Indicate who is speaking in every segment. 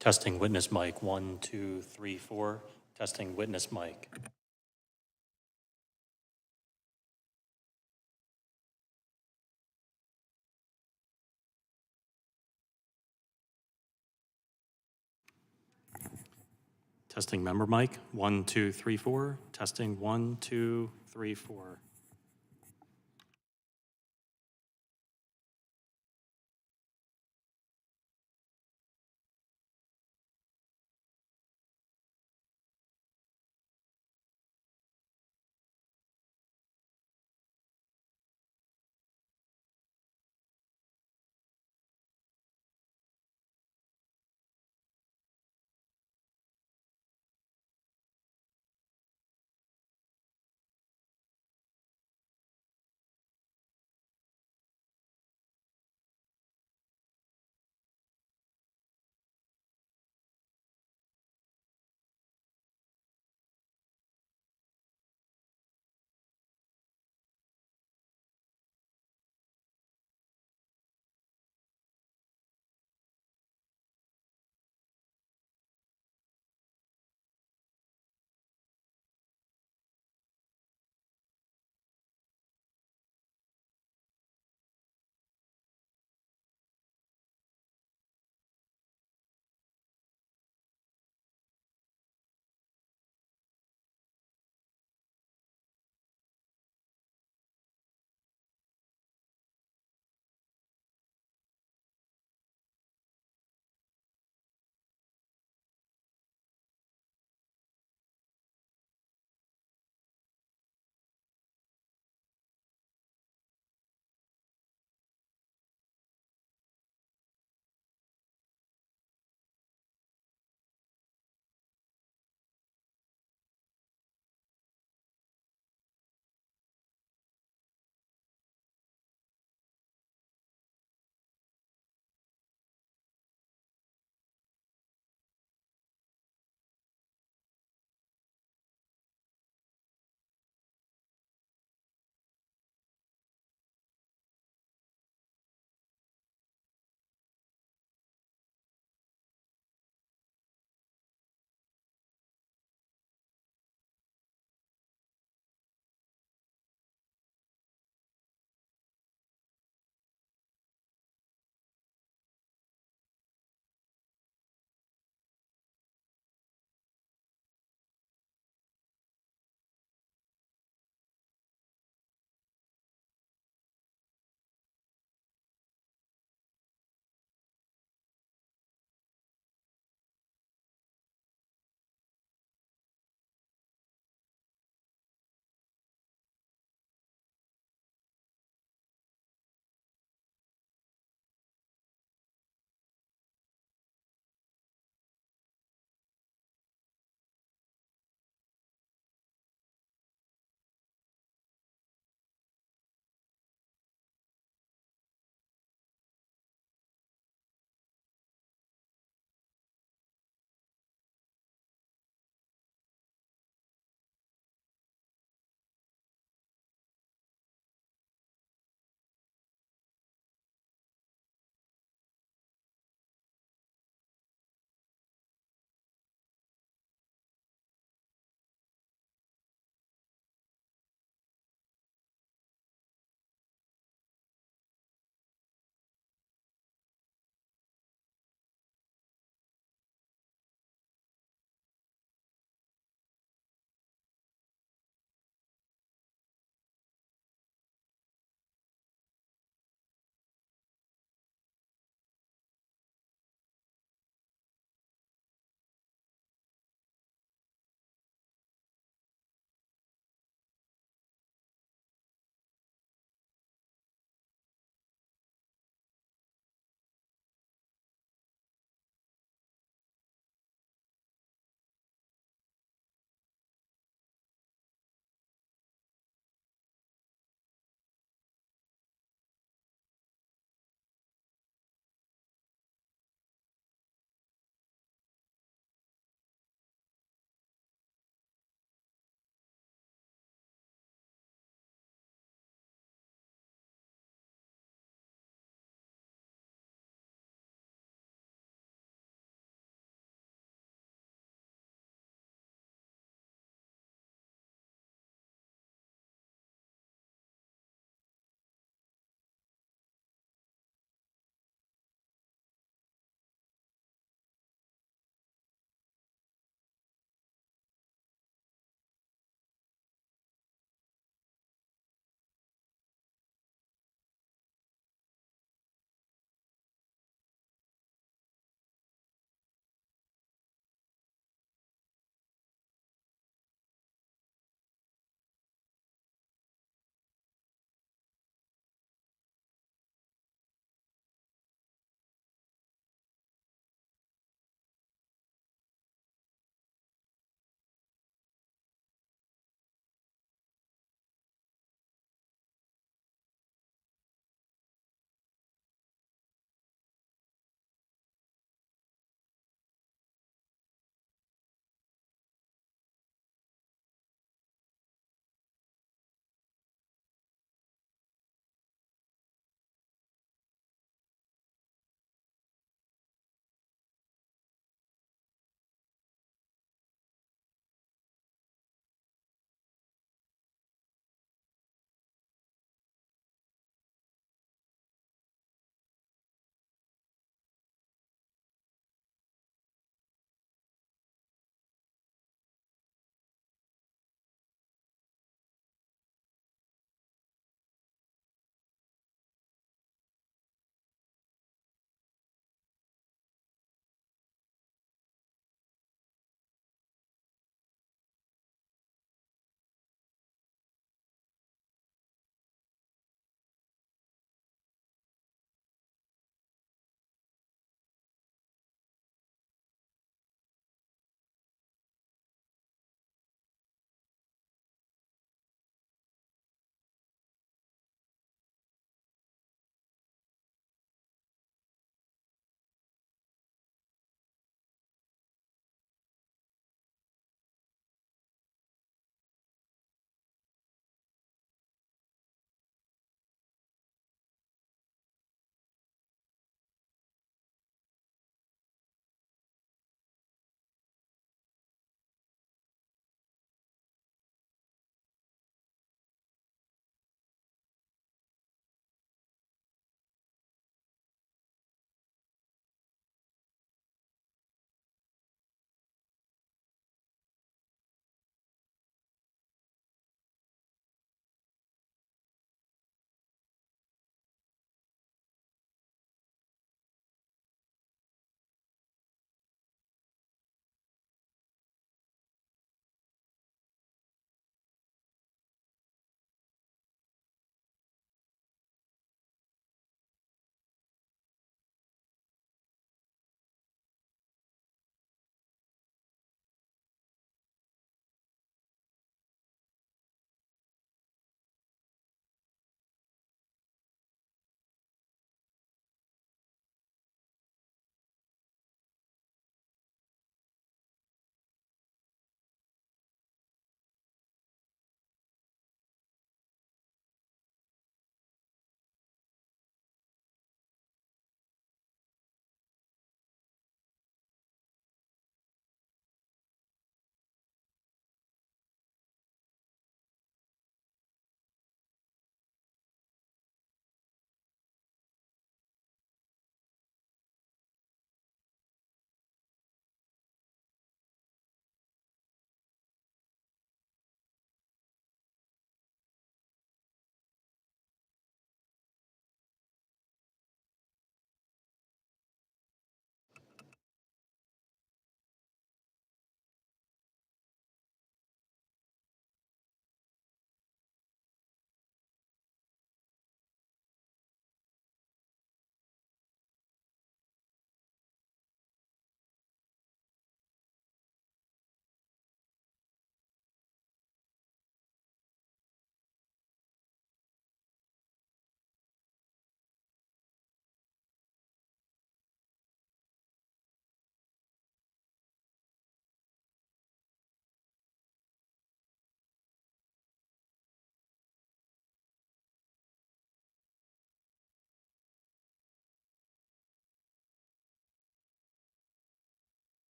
Speaker 1: Testing witness mic, 1, 2, 3, 4. Testing witness mic. Testing member mic, 1, 2, 3, 4. Testing 1, 2, 3, 4.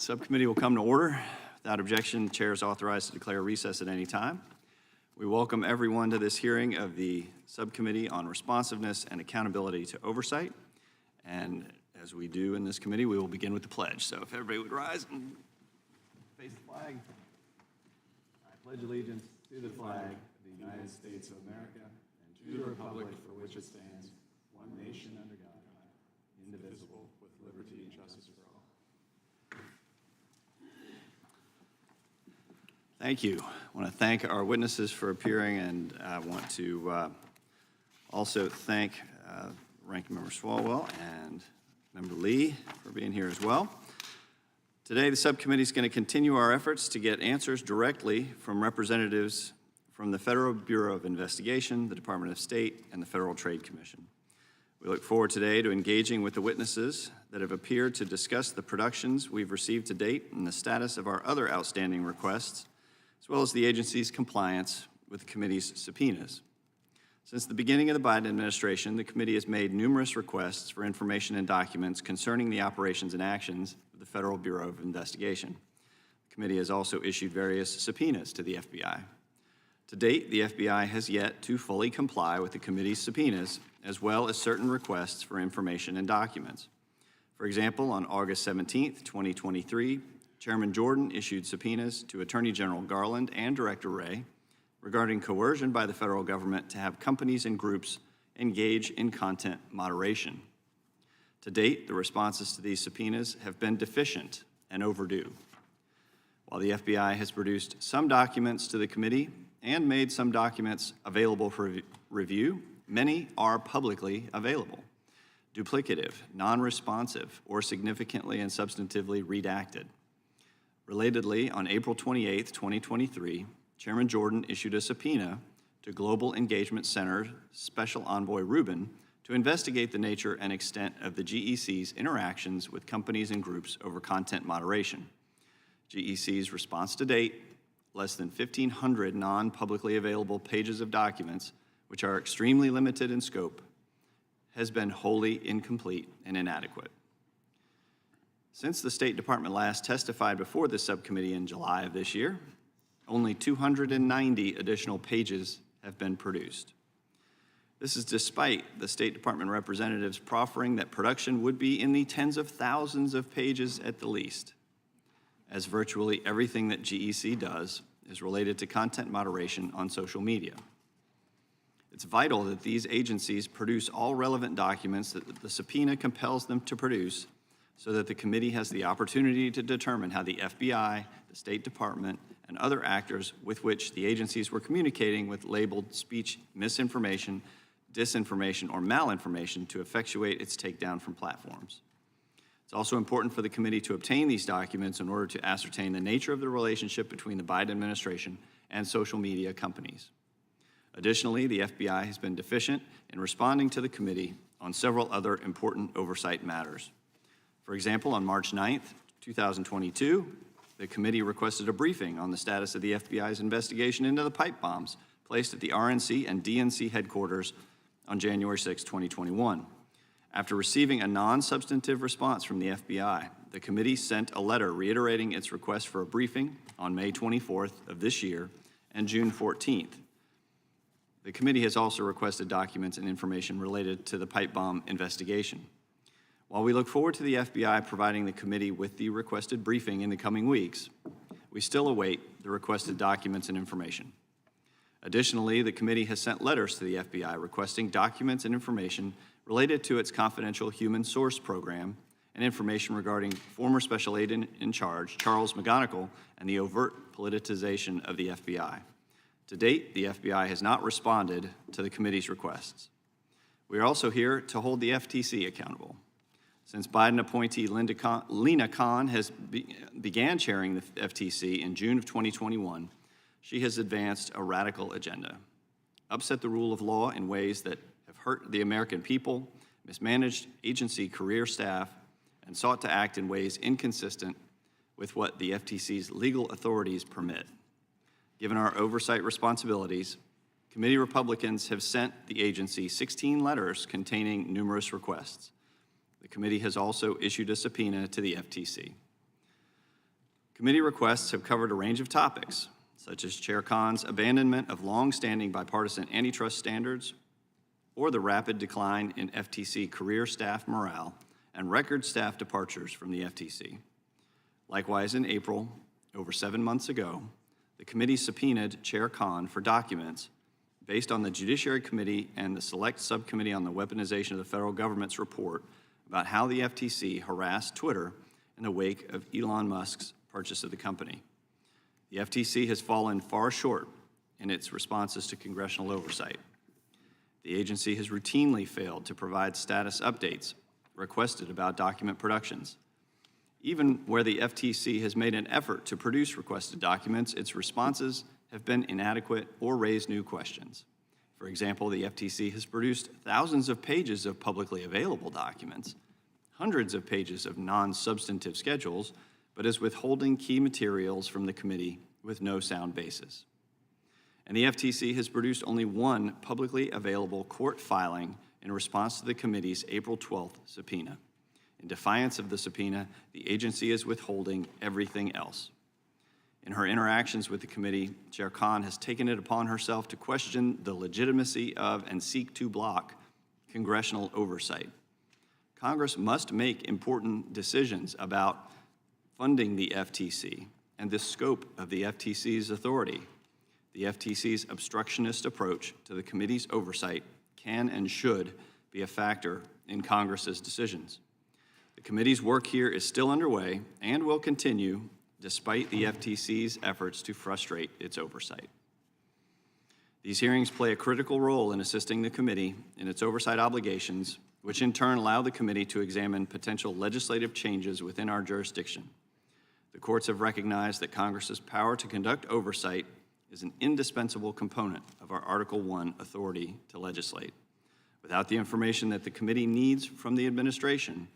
Speaker 2: Subcommittee will come to order. Without objection, the chair is authorized to declare recess at any time. We welcome everyone to this hearing of the Subcommittee on Responsiveness and Accountability to Oversight. And as we do in this committee, we will begin with the pledge. So if everybody would rise and face the flag. I pledge allegiance to the flag of the United States of America and to the republic for which it stands, one nation under God, indivisible, with liberty and justice for all. Thank you. I want to thank our witnesses for appearing, and I want to also thank Ranking Member Swalwell and Member Lee for being here as well. Today, the subcommittee is going to continue our efforts to get answers directly from representatives from the Federal Bureau of Investigation, the Department of State, and the Federal Trade Commission. We look forward today to engaging with the witnesses that have appeared to discuss the productions we've received to date and the status of our other outstanding requests, as well as the agency's compliance with the committee's subpoenas. Since the beginning of the Biden administration, the committee has made numerous requests for information and documents concerning the operations and actions of the Federal Bureau of Investigation. The committee has also issued various subpoenas to the FBI. To date, the FBI has yet to fully comply with the committee's subpoenas, as well as certain requests for information and documents. For example, on August 17, 2023, Chairman Jordan issued subpoenas to Attorney General Garland and Director Wray regarding coercion by the federal government to have companies and groups engage in content moderation. To date, the responses to these subpoenas have been deficient and overdue. While the FBI has produced some documents to the committee and made some documents available for review, many are publicly available, duplicative, non-responsive, or significantly and substantively redacted. Relatedly, on April 28, 2023, Chairman Jordan issued a subpoena to Global Engagement Center Special Envoy Rubin to investigate the nature and extent of the GEC's interactions with companies and groups over content moderation. GEC's response to date, less than 1,500 non-publicly available pages of documents, which are extremely limited in scope, has been wholly incomplete and inadequate. Since the State Department last testified before the subcommittee in July of this year, only 290 additional pages have been produced. This is despite the State Department representatives proffering that production would be in the tens of thousands of pages at the least, as virtually everything that GEC does is related to content moderation on social media. It's vital that these agencies produce all relevant documents that the subpoena compels them to produce so that the committee has the opportunity to determine how the FBI, the State Department, and other actors with which the agencies were communicating with labeled speech misinformation, disinformation, or malinformation to effectuate its takedown from platforms. It's also important for the committee to obtain these documents in order to ascertain the nature of the relationship between the Biden administration and social media companies. Additionally, the FBI has been deficient in responding to the committee on several other important oversight matters. For example, on March 9th, 2022, the committee requested a briefing on the status of the FBI's investigation into the pipe bombs placed at the RNC and DNC headquarters on January 6, 2021. After receiving a non-substantive response from the FBI, the committee sent a letter reiterating its request for a briefing on May 24th of this year and June 14th. The committee has also requested documents and information related to the pipe bomb investigation. While we look forward to the FBI providing the committee with the requested briefing in the coming weeks, we still await the requested documents and information. Additionally, the committee has sent letters to the FBI requesting documents and information related to its confidential human source program and information regarding former Special Agent in Charge, Charles McGonigal, and the overt politicization of the FBI. To date, the FBI has not responded to the committee's requests. We are also here to hold the FTC accountable. Since Biden appointee Lena Khan began chairing the FTC in June of 2021, she has advanced a radical agenda, upset the rule of law in ways that have hurt the American people, mismanaged agency career staff, and sought to act in ways inconsistent with what the FTC's legal authorities permit. Given our oversight responsibilities, committee Republicans have sent the agency 16 letters containing numerous requests. The committee has also issued a subpoena to the FTC. Committee requests have covered a range of topics, such as Chair Khan's abandonment of long-standing bipartisan antitrust standards, or the rapid decline in FTC career staff morale and record staff departures from the FTC. Likewise, in April, over 7 months ago, the committee subpoenaed Chair Khan for documents based on the Judiciary Committee and the Select Subcommittee on the Weaponization of the Federal Government's report about how the FTC harassed Twitter in the wake of Elon Musk's purchase of the company. The FTC has fallen far short in its responses to congressional oversight. The agency has routinely failed to provide status updates requested about document productions. Even where the FTC has made an effort to produce requested documents, its responses have been inadequate or raised new questions. For example, the FTC has produced thousands of pages of publicly available documents, hundreds of pages of non-substantive schedules, but is withholding key materials from the committee with no sound basis. And the FTC has produced only one publicly available court filing in response to the committee's April 12th subpoena. In defiance of the subpoena, the agency is withholding everything else. In her interactions with the committee, Chair Khan has taken it upon herself to question the legitimacy of and seek to block congressional oversight. Congress must make important decisions about funding the FTC and the scope of the FTC's authority. The FTC's obstructionist approach to the committee's oversight can and should be a factor in Congress's decisions. The committee's work here is still underway and will continue despite the FTC's efforts to frustrate its oversight. These hearings play a critical role in assisting the committee in its oversight obligations, which in turn allow the committee to examine potential legislative changes within our jurisdiction. The courts have recognized that Congress's power to conduct oversight is an indispensable component of our Article I authority to legislate. Without the information that the committee needs from the administration,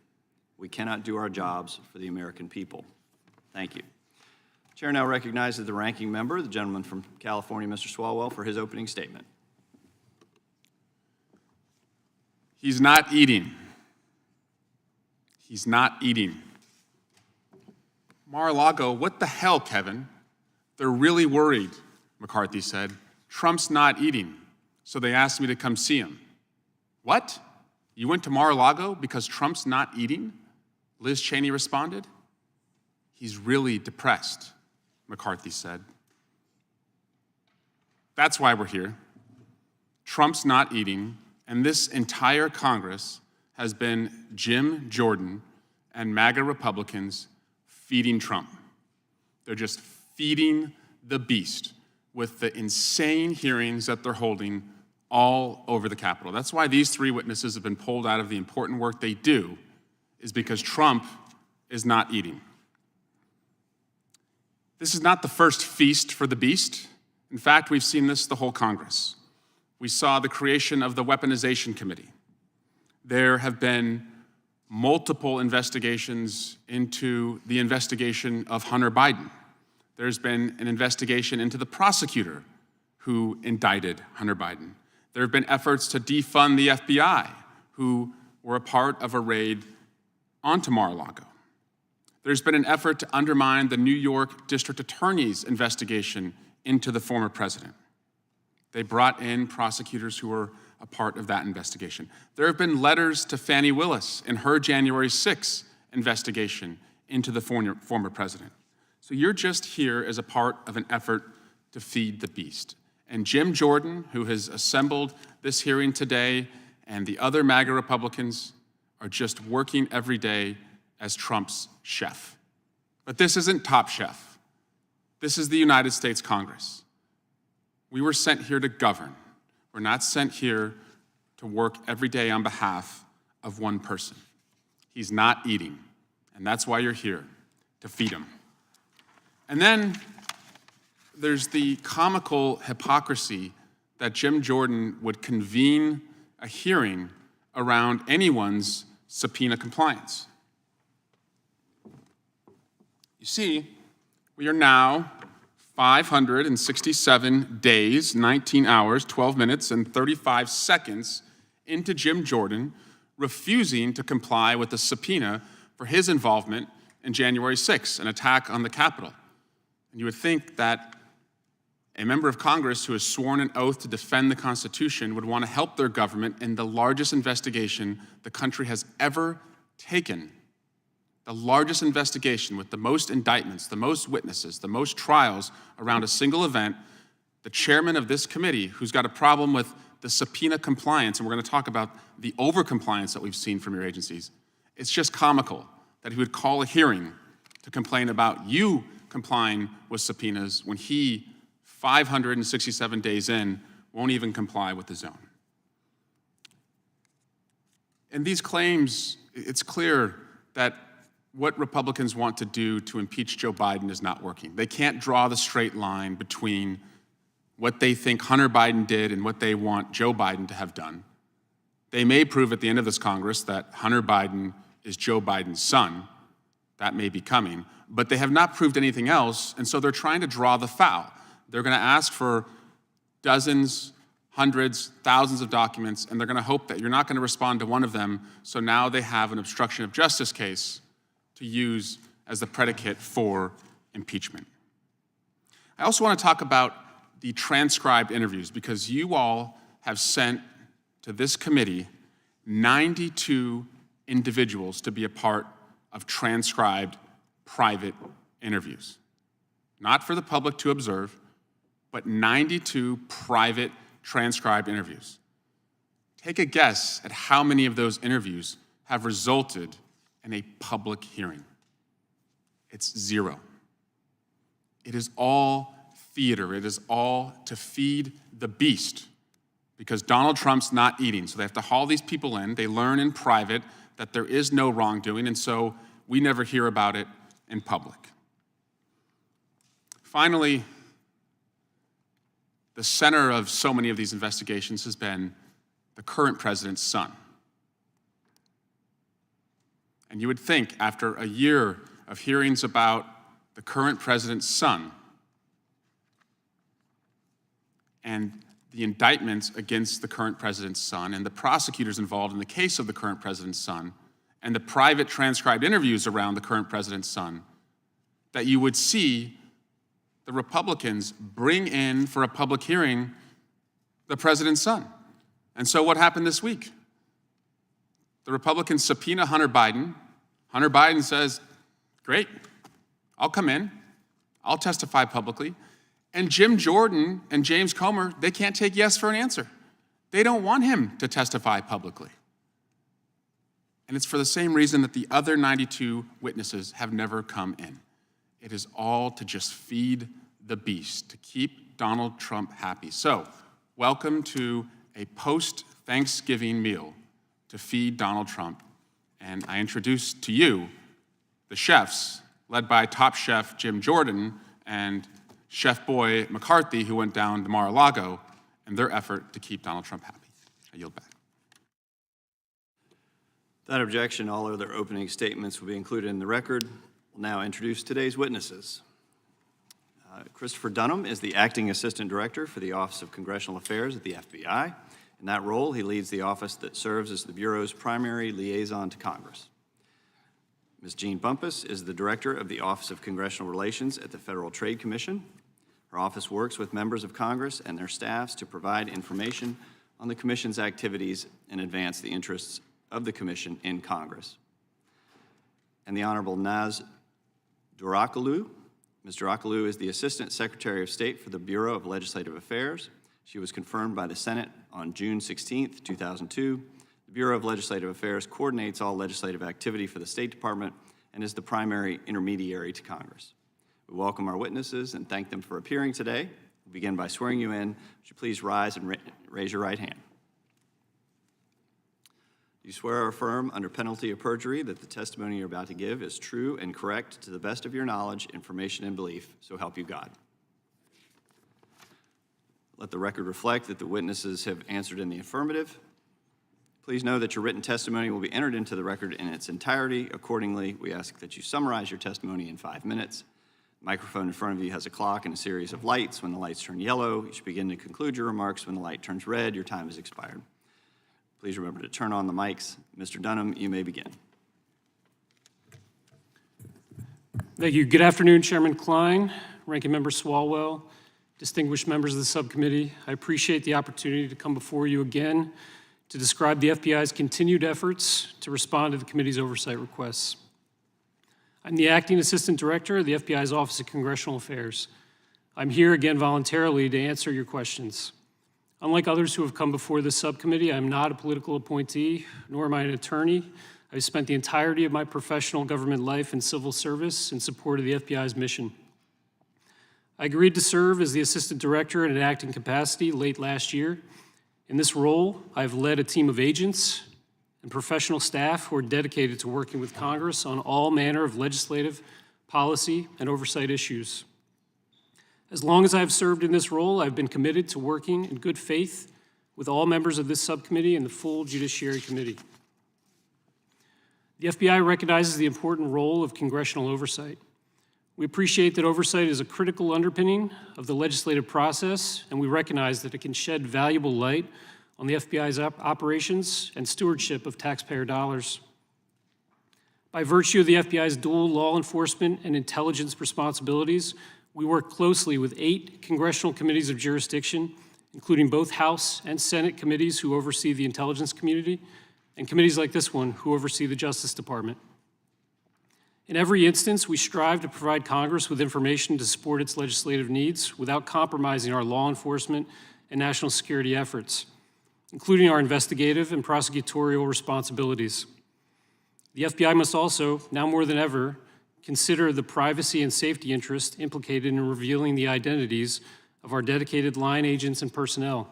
Speaker 2: we cannot do our jobs for the American people. Thank you. Chair now recognizes the ranking member, the gentleman from California, Mr. Swalwell, for his opening statement.
Speaker 3: He's not eating. He's not eating. Mar-a-Lago, what the hell, Kevin? They're really worried, McCarthy said. Trump's not eating, so they asked me to come see him. What? You went to Mar-a-Lago because Trump's not eating? Liz Cheney responded. He's really depressed, McCarthy said. That's why we're here. Trump's not eating, and this entire Congress has been Jim Jordan and MAGA Republicans feeding Trump. They're just feeding the beast with the insane hearings that they're holding all over the Capitol. That's why these three witnesses have been pulled out of the important work they do, is because Trump is not eating. This is not the first feast for the beast. In fact, we've seen this the whole Congress. We saw the creation of the Weaponization Committee. There have been multiple investigations into the investigation of Hunter Biden. There's been an investigation into the prosecutor who indicted Hunter Biden. There have been efforts to defund the FBI, who were a part of a raid onto Mar-a-Lago. There's been an effort to undermine the New York District Attorney's investigation into the former president. They brought in prosecutors who were a part of that investigation. There have been letters to Fani Willis in her January 6th investigation into the former president. So you're just here as a part of an effort to feed the beast. And Jim Jordan, who has assembled this hearing today, and the other MAGA Republicans are just working every day as Trump's chef. But this isn't Top Chef. This is the United States Congress. We were sent here to govern. We're not sent here to work every day on behalf of one person. He's not eating, and that's why you're here, to feed him. And then there's the comical hypocrisy that Jim Jordan would convene a hearing around anyone's subpoena compliance. You see, we are now 567 days, 19 hours, 12 minutes, and 35 seconds into Jim Jordan refusing to comply with the subpoena for his involvement and January 6th, an attack on the Capitol. And you would think that a member of Congress who has sworn an oath to defend the Constitution would want to help their government in the largest investigation the country has ever taken. The largest investigation with the most indictments, the most witnesses, the most trials around a single event. The chairman of this committee, who's got a problem with the subpoena compliance, and we're going to talk about the over-compliance that we've seen from your agencies, it's just comical that he would call a hearing to complain about you complying with subpoenas when he, 567 days in, won't even comply with his own. And these claims, it's clear that what Republicans want to do to impeach Joe Biden is not working. They can't draw the straight line between what they think Hunter Biden did and what they want Joe Biden to have done. They may prove at the end of this Congress that Hunter Biden is Joe Biden's son. That may be coming. But they have not proved anything else, and so they're trying to draw the foul. They're going to ask for dozens, hundreds, thousands of documents, and they're going to hope that you're not going to respond to one of them, so now they have an obstruction of justice case to use as the predicate for impeachment. I also want to talk about the transcribed interviews, because you all have sent to this committee 92 individuals to be a part of transcribed private interviews. Not for the public to observe, but 92 private transcribed interviews. Take a guess at how many of those interviews have resulted in a public hearing. It's 0. It is all theater. It is all to feed the beast, because Donald Trump's not eating. So they have to haul these people in. They learn in private that there is no wrongdoing, and so we never hear about it in public. Finally, the center of so many of these investigations has been the current president's son. And you would think, after a year of hearings about the current president's son and the indictments against the current president's son and the prosecutors involved in the case of the current president's son and the private transcribed interviews around the current president's son, that you would see the Republicans bring in for a public hearing the president's son. And so what happened this week? The Republicans subpoena Hunter Biden. Hunter Biden says, great, I'll come in. I'll testify publicly. And Jim Jordan and James Comer, they can't take yes for an answer. They don't want him to testify publicly. And it's for the same reason that the other 92 witnesses have never come in. It is all to just feed the beast, to keep Donald Trump happy. So, welcome to a post-Thanksgiving meal to feed Donald Trump. And I introduce to you the chefs, led by top chef Jim Jordan and Chef Boy McCarthy, who went down to Mar-a-Lago, in their effort to keep Donald Trump happy. I yield back.
Speaker 2: Without objection, all other opening statements will be included in the record. We'll now introduce today's witnesses. Christopher Dunham is the Acting Assistant Director for the Office of Congressional Affairs at the FBI. In that role, he leads the office that serves as the Bureau's primary liaison to Congress. Ms. Jean Bumpus is the Director of the Office of Congressional Relations at the Federal Trade Commission. Her office works with members of Congress and their staffs to provide information on the Commission's activities and advance the interests of the Commission in Congress. And the Honorable Naz Durakalou. Ms. Durakalou is the Assistant Secretary of State for the Bureau of Legislative Affairs. She was confirmed by the Senate on June 16, 2002. The Bureau of Legislative Affairs coordinates all legislative activity for the State Department and is the primary intermediary to Congress. We welcome our witnesses and thank them for appearing today. We'll begin by swearing you in. Would you please rise and raise your right hand? You swear or affirm under penalty of perjury that the testimony you're about to give is true and correct to the best of your knowledge, information, and belief, so help you God. Let the record reflect that the witnesses have answered in the affirmative. Please know that your written testimony will be entered into the record in its entirety. Accordingly, we ask that you summarize your testimony in 5 minutes. The microphone in front of you has a clock and a series of lights. When the lights turn yellow, you should begin to conclude your remarks. When the light turns red, your time has expired. Please remember to turn on the mics. Mr. Dunham, you may begin.
Speaker 4: Thank you. Good afternoon, Chairman Klein, Ranking Member Swalwell, distinguished members of the subcommittee. I appreciate the opportunity to come before you again to describe the FBI's continued efforts to respond to the committee's oversight requests. I'm the Acting Assistant Director of the FBI's Office of Congressional Affairs. I'm here again voluntarily to answer your questions. Unlike others who have come before this subcommittee, I'm not a political appointee, nor am I an attorney. I've spent the entirety of my professional government life in civil service in support of the FBI's mission. I agreed to serve as the Assistant Director in an acting capacity late last year. In this role, I've led a team of agents and professional staff who are dedicated to working with Congress on all manner of legislative, policy, and oversight issues. As long as I've served in this role, I've been committed to working in good faith with all members of this subcommittee and the full Judiciary Committee. The FBI recognizes the important role of congressional oversight. We appreciate that oversight is a critical underpinning of the legislative process, and we recognize that it can shed valuable light on the FBI's operations and stewardship of taxpayer dollars. By virtue of the FBI's dual law enforcement and intelligence responsibilities, we work closely with 8 congressional committees of jurisdiction, including both House and Senate committees who oversee the intelligence community, and committees like this one who oversee the Justice Department. In every instance, we strive to provide Congress with information to support its legislative needs without compromising our law enforcement and national security efforts, including our investigative and prosecutorial responsibilities. The FBI must also, now more than ever, consider the privacy and safety interest implicated in revealing the identities of our dedicated line agents and personnel.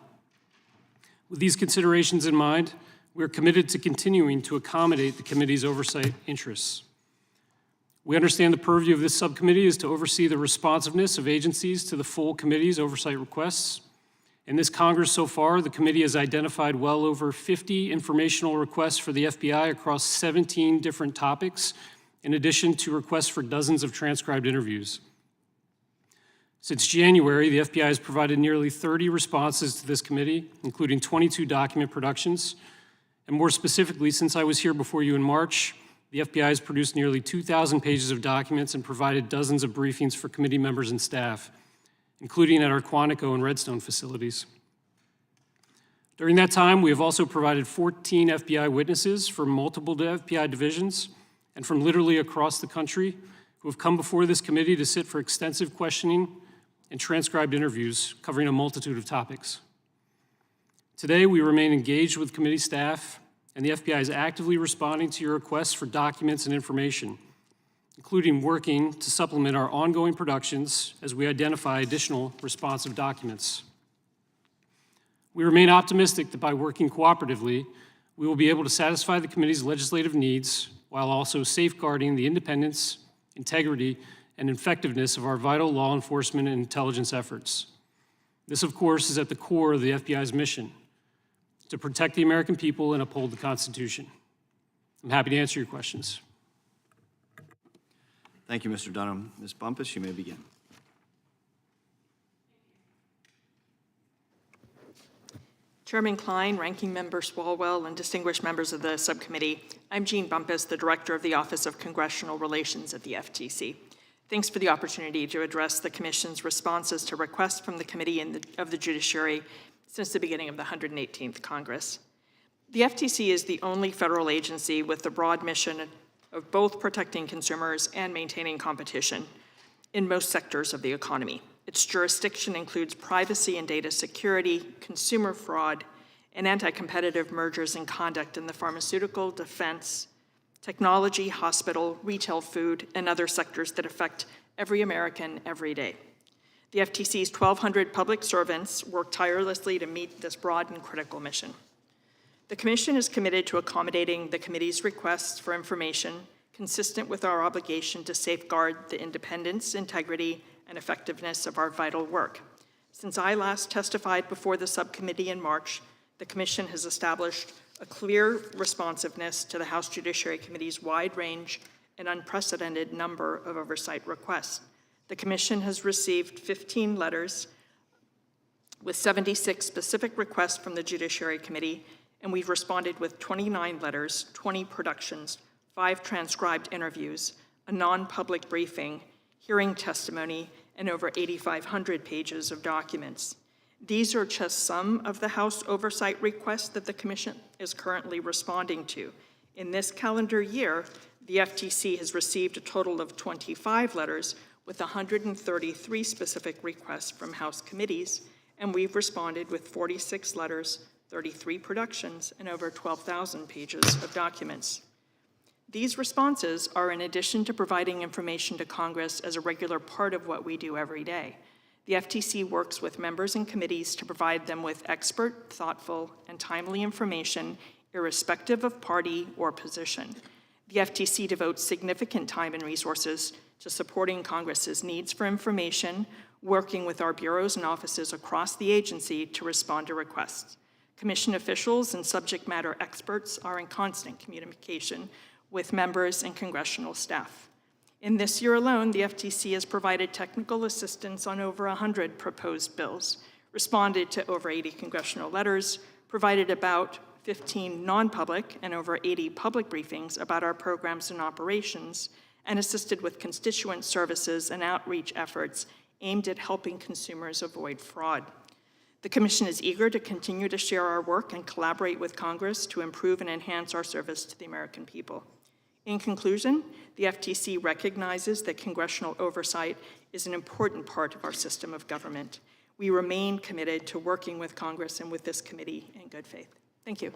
Speaker 4: With these considerations in mind, we are committed to continuing to accommodate the committee's oversight interests. We understand the purview of this subcommittee is to oversee the responsiveness of agencies to the full committee's oversight requests. In this Congress so far, the committee has identified well over 50 informational requests for the FBI across 17 different topics, in addition to requests for dozens of transcribed interviews. Since January, the FBI has provided nearly 30 responses to this committee, including 22 document productions. And more specifically, since I was here before you in March, the FBI has produced nearly 2,000 pages of documents and provided dozens of briefings for committee members and staff, including at our Quantico and Redstone facilities. During that time, we have also provided 14 FBI witnesses from multiple FBI divisions and from literally across the country who have come before this committee to sit for extensive questioning and transcribed interviews covering a multitude of topics. Today, we remain engaged with committee staff, and the FBI is actively responding to your requests for documents and information, including working to supplement our ongoing productions as we identify additional responsive documents. We remain optimistic that by working cooperatively, we will be able to satisfy the committee's legislative needs while also safeguarding the independence, integrity, and effectiveness of our vital law enforcement and intelligence efforts. This, of course, is at the core of the FBI's mission: to protect the American people and uphold the Constitution. I'm happy to answer your questions.
Speaker 2: Thank you, Mr. Dunham. Ms. Bumpus, you may begin.
Speaker 5: Chairman Klein, Ranking Member Swalwell, and distinguished members of the subcommittee, I'm Jean Bumpus, the Director of the Office of Congressional Relations at the FTC. Thanks for the opportunity to address the Commission's responses to requests from the Committee of the Judiciary since the beginning of the 118th Congress. The FTC is the only federal agency with the broad mission of both protecting consumers and maintaining competition in most sectors of the economy. Its jurisdiction includes privacy and data security, consumer fraud, and anti-competitive mergers and conduct in the pharmaceutical, defense, technology, hospital, retail, food, and other sectors that affect every American every day. The FTC's 1,200 public servants work tirelessly to meet this broad and critical mission. The Commission is committed to accommodating the Committee's requests for information consistent with our obligation to safeguard the independence, integrity, and effectiveness of our vital work. Since I last testified before the subcommittee in March, the Commission has established a clear responsiveness to the House Judiciary Committee's wide range and unprecedented number of oversight requests. The Commission has received 15 letters with 76 specific requests from the Judiciary Committee, and we've responded with 29 letters, 20 productions, 5 transcribed interviews, a non-public briefing, hearing testimony, and over 8,500 pages of documents. These are just some of the House oversight requests that the Commission is currently responding to. In this calendar year, the FTC has received a total of 25 letters with 133 specific requests from House committees, and we've responded with 46 letters, 33 productions, and over 12,000 pages of documents. These responses are in addition to providing information to Congress as a regular part of what we do every day. The FTC works with members and committees to provide them with expert, thoughtful, and timely information, irrespective of party or position. The FTC devotes significant time and resources to supporting Congress's needs for information, working with our bureaus and offices across the agency to respond to requests. Commission officials and subject matter experts are in constant communication with members and congressional staff. In this year alone, the FTC has provided technical assistance on over 100 proposed bills, responded to over 80 congressional letters, provided about 15 non-public and over 80 public briefings about our programs and operations, and assisted with constituent services and outreach efforts aimed at helping consumers avoid fraud. The Commission is eager to continue to share our work and collaborate with Congress to improve and enhance our service to the American people. In conclusion, the FTC recognizes that congressional oversight is an important part of our system of government. We remain committed to working with Congress and with this committee in good faith. Thank you.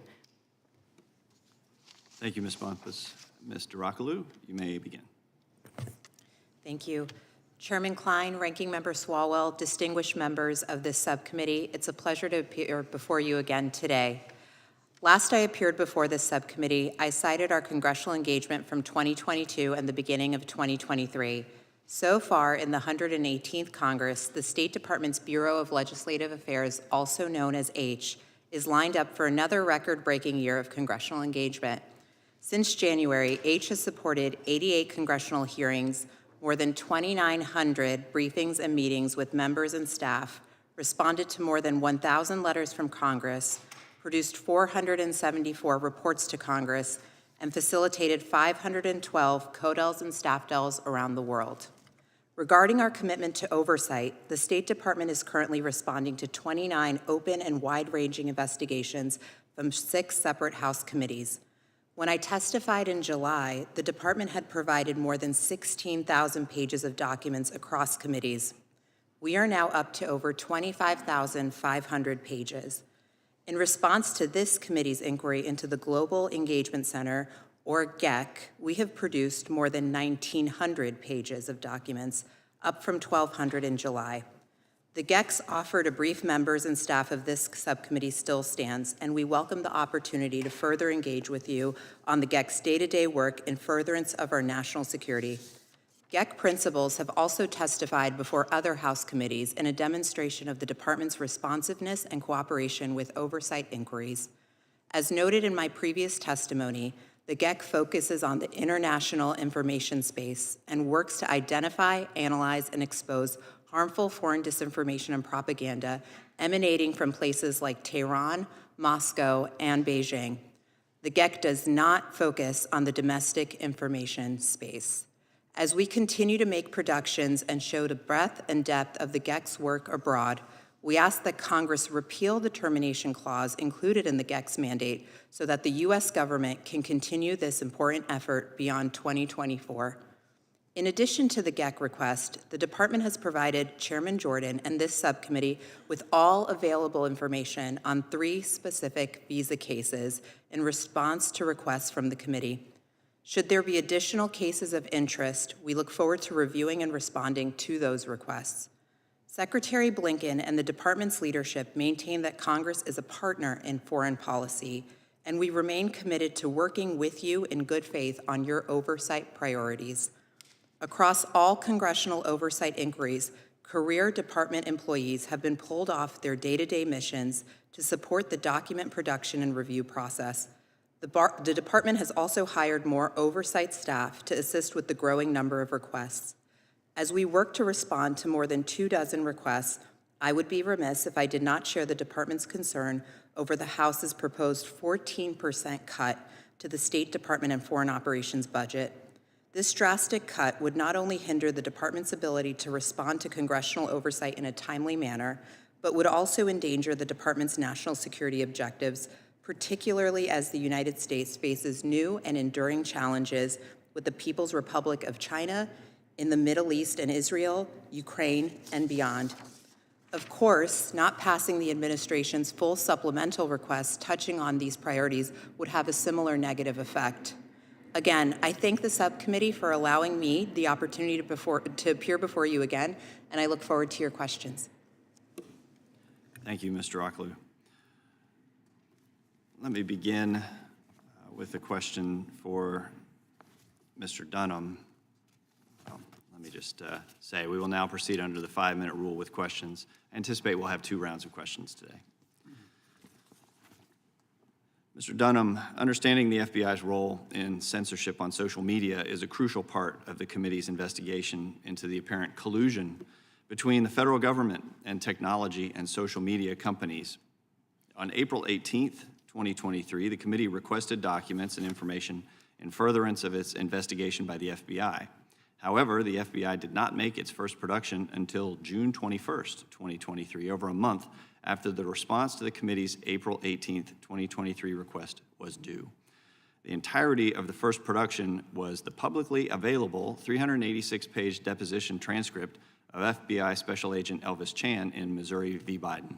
Speaker 2: Thank you, Ms. Bumpus. Ms. DeRockaloo, you may begin.
Speaker 6: Thank you. Chairman Klein, Ranking Member Swalwell, distinguished members of this subcommittee, it's a pleasure to appear before you again today. Last I appeared before this subcommittee, I cited our congressional engagement from 2022 and the beginning of 2023. So far, in the 118th Congress, the State Department's Bureau of Legislative Affairs, also known as H, is lined up for another record-breaking year of congressional engagement. Since January, H has supported 88 congressional hearings, more than 2,900 briefings and meetings with members and staff, responded to more than 1,000 letters from Congress, produced 474 reports to Congress, and facilitated 512 CODELs and STAFDELs around the world. Regarding our commitment to oversight, the State Department is currently responding to 29 open and wide-ranging investigations from 6 separate House committees. When I testified in July, the department had provided more than 16,000 pages of documents across committees. We are now up to over 25,500 pages. In response to this committee's inquiry into the Global Engagement Center, or GEC, we have produced more than 1,900 pages of documents, up from 1,200 in July. The GEC's offer to brief members and staff of this subcommittee still stands, and we welcome the opportunity to further engage with you on the GEC's day-to-day work in furtherance of our national security. GEC principals have also testified before other House committees in a demonstration of the department's responsiveness and cooperation with oversight inquiries. As noted in my previous testimony, the GEC focuses on the international information space and works to identify, analyze, and expose harmful foreign disinformation and propaganda emanating from places like Tehran, Moscow, and Beijing. The GEC does not focus on the domestic information space. As we continue to make productions and show the breadth and depth of the GEC's work abroad, we ask that Congress repeal the termination clause included in the GEC's mandate so that the U.S. government can continue this important effort beyond 2024. In addition to the GEC request, the department has provided Chairman Jordan and this subcommittee with all available information on 3 specific visa cases in response to requests from the committee. Should there be additional cases of interest, we look forward to reviewing and responding to those requests. Secretary Blinken and the department's leadership maintain that Congress is a partner in foreign policy, and we remain committed to working with you in good faith on your oversight priorities. Across all congressional oversight inquiries, career department employees have been pulled off their day-to-day missions to support the document production and review process. The department has also hired more oversight staff to assist with the growing number of requests. As we work to respond to more than 24 requests, I would be remiss if I did not share the department's concern over the House's proposed 14% cut to the State Department and Foreign Operations budget. This drastic cut would not only hinder the department's ability to respond to congressional oversight in a timely manner, but would also endanger the department's national security objectives, particularly as the United States faces new and enduring challenges with the People's Republic of China, in the Middle East and Israel, Ukraine, and beyond. Of course, not passing the administration's full supplemental request touching on these priorities would have a similar negative effect. Again, I thank the subcommittee for allowing me the opportunity to appear before you again, and I look forward to your questions.
Speaker 2: Thank you, Mr. Ocklew. Let me begin with a question for Mr. Dunham. Well, let me just say we will now proceed under the 5-minute rule with questions. I anticipate we'll have 2 rounds of questions today. Mr. Dunham, understanding the FBI's role in censorship on social media is a crucial part of the committee's investigation into the apparent collusion between the federal government and technology and social media companies. On April 18th, 2023, the committee requested documents and information in furtherance of its investigation by the FBI. However, the FBI did not make its first production until June 21st, 2023, over a month after the response to the committee's April 18th, 2023 request was due. The entirety of the first production was the publicly available 386-page deposition transcript of FBI Special Agent Elvis Chan in Missouri v. Biden.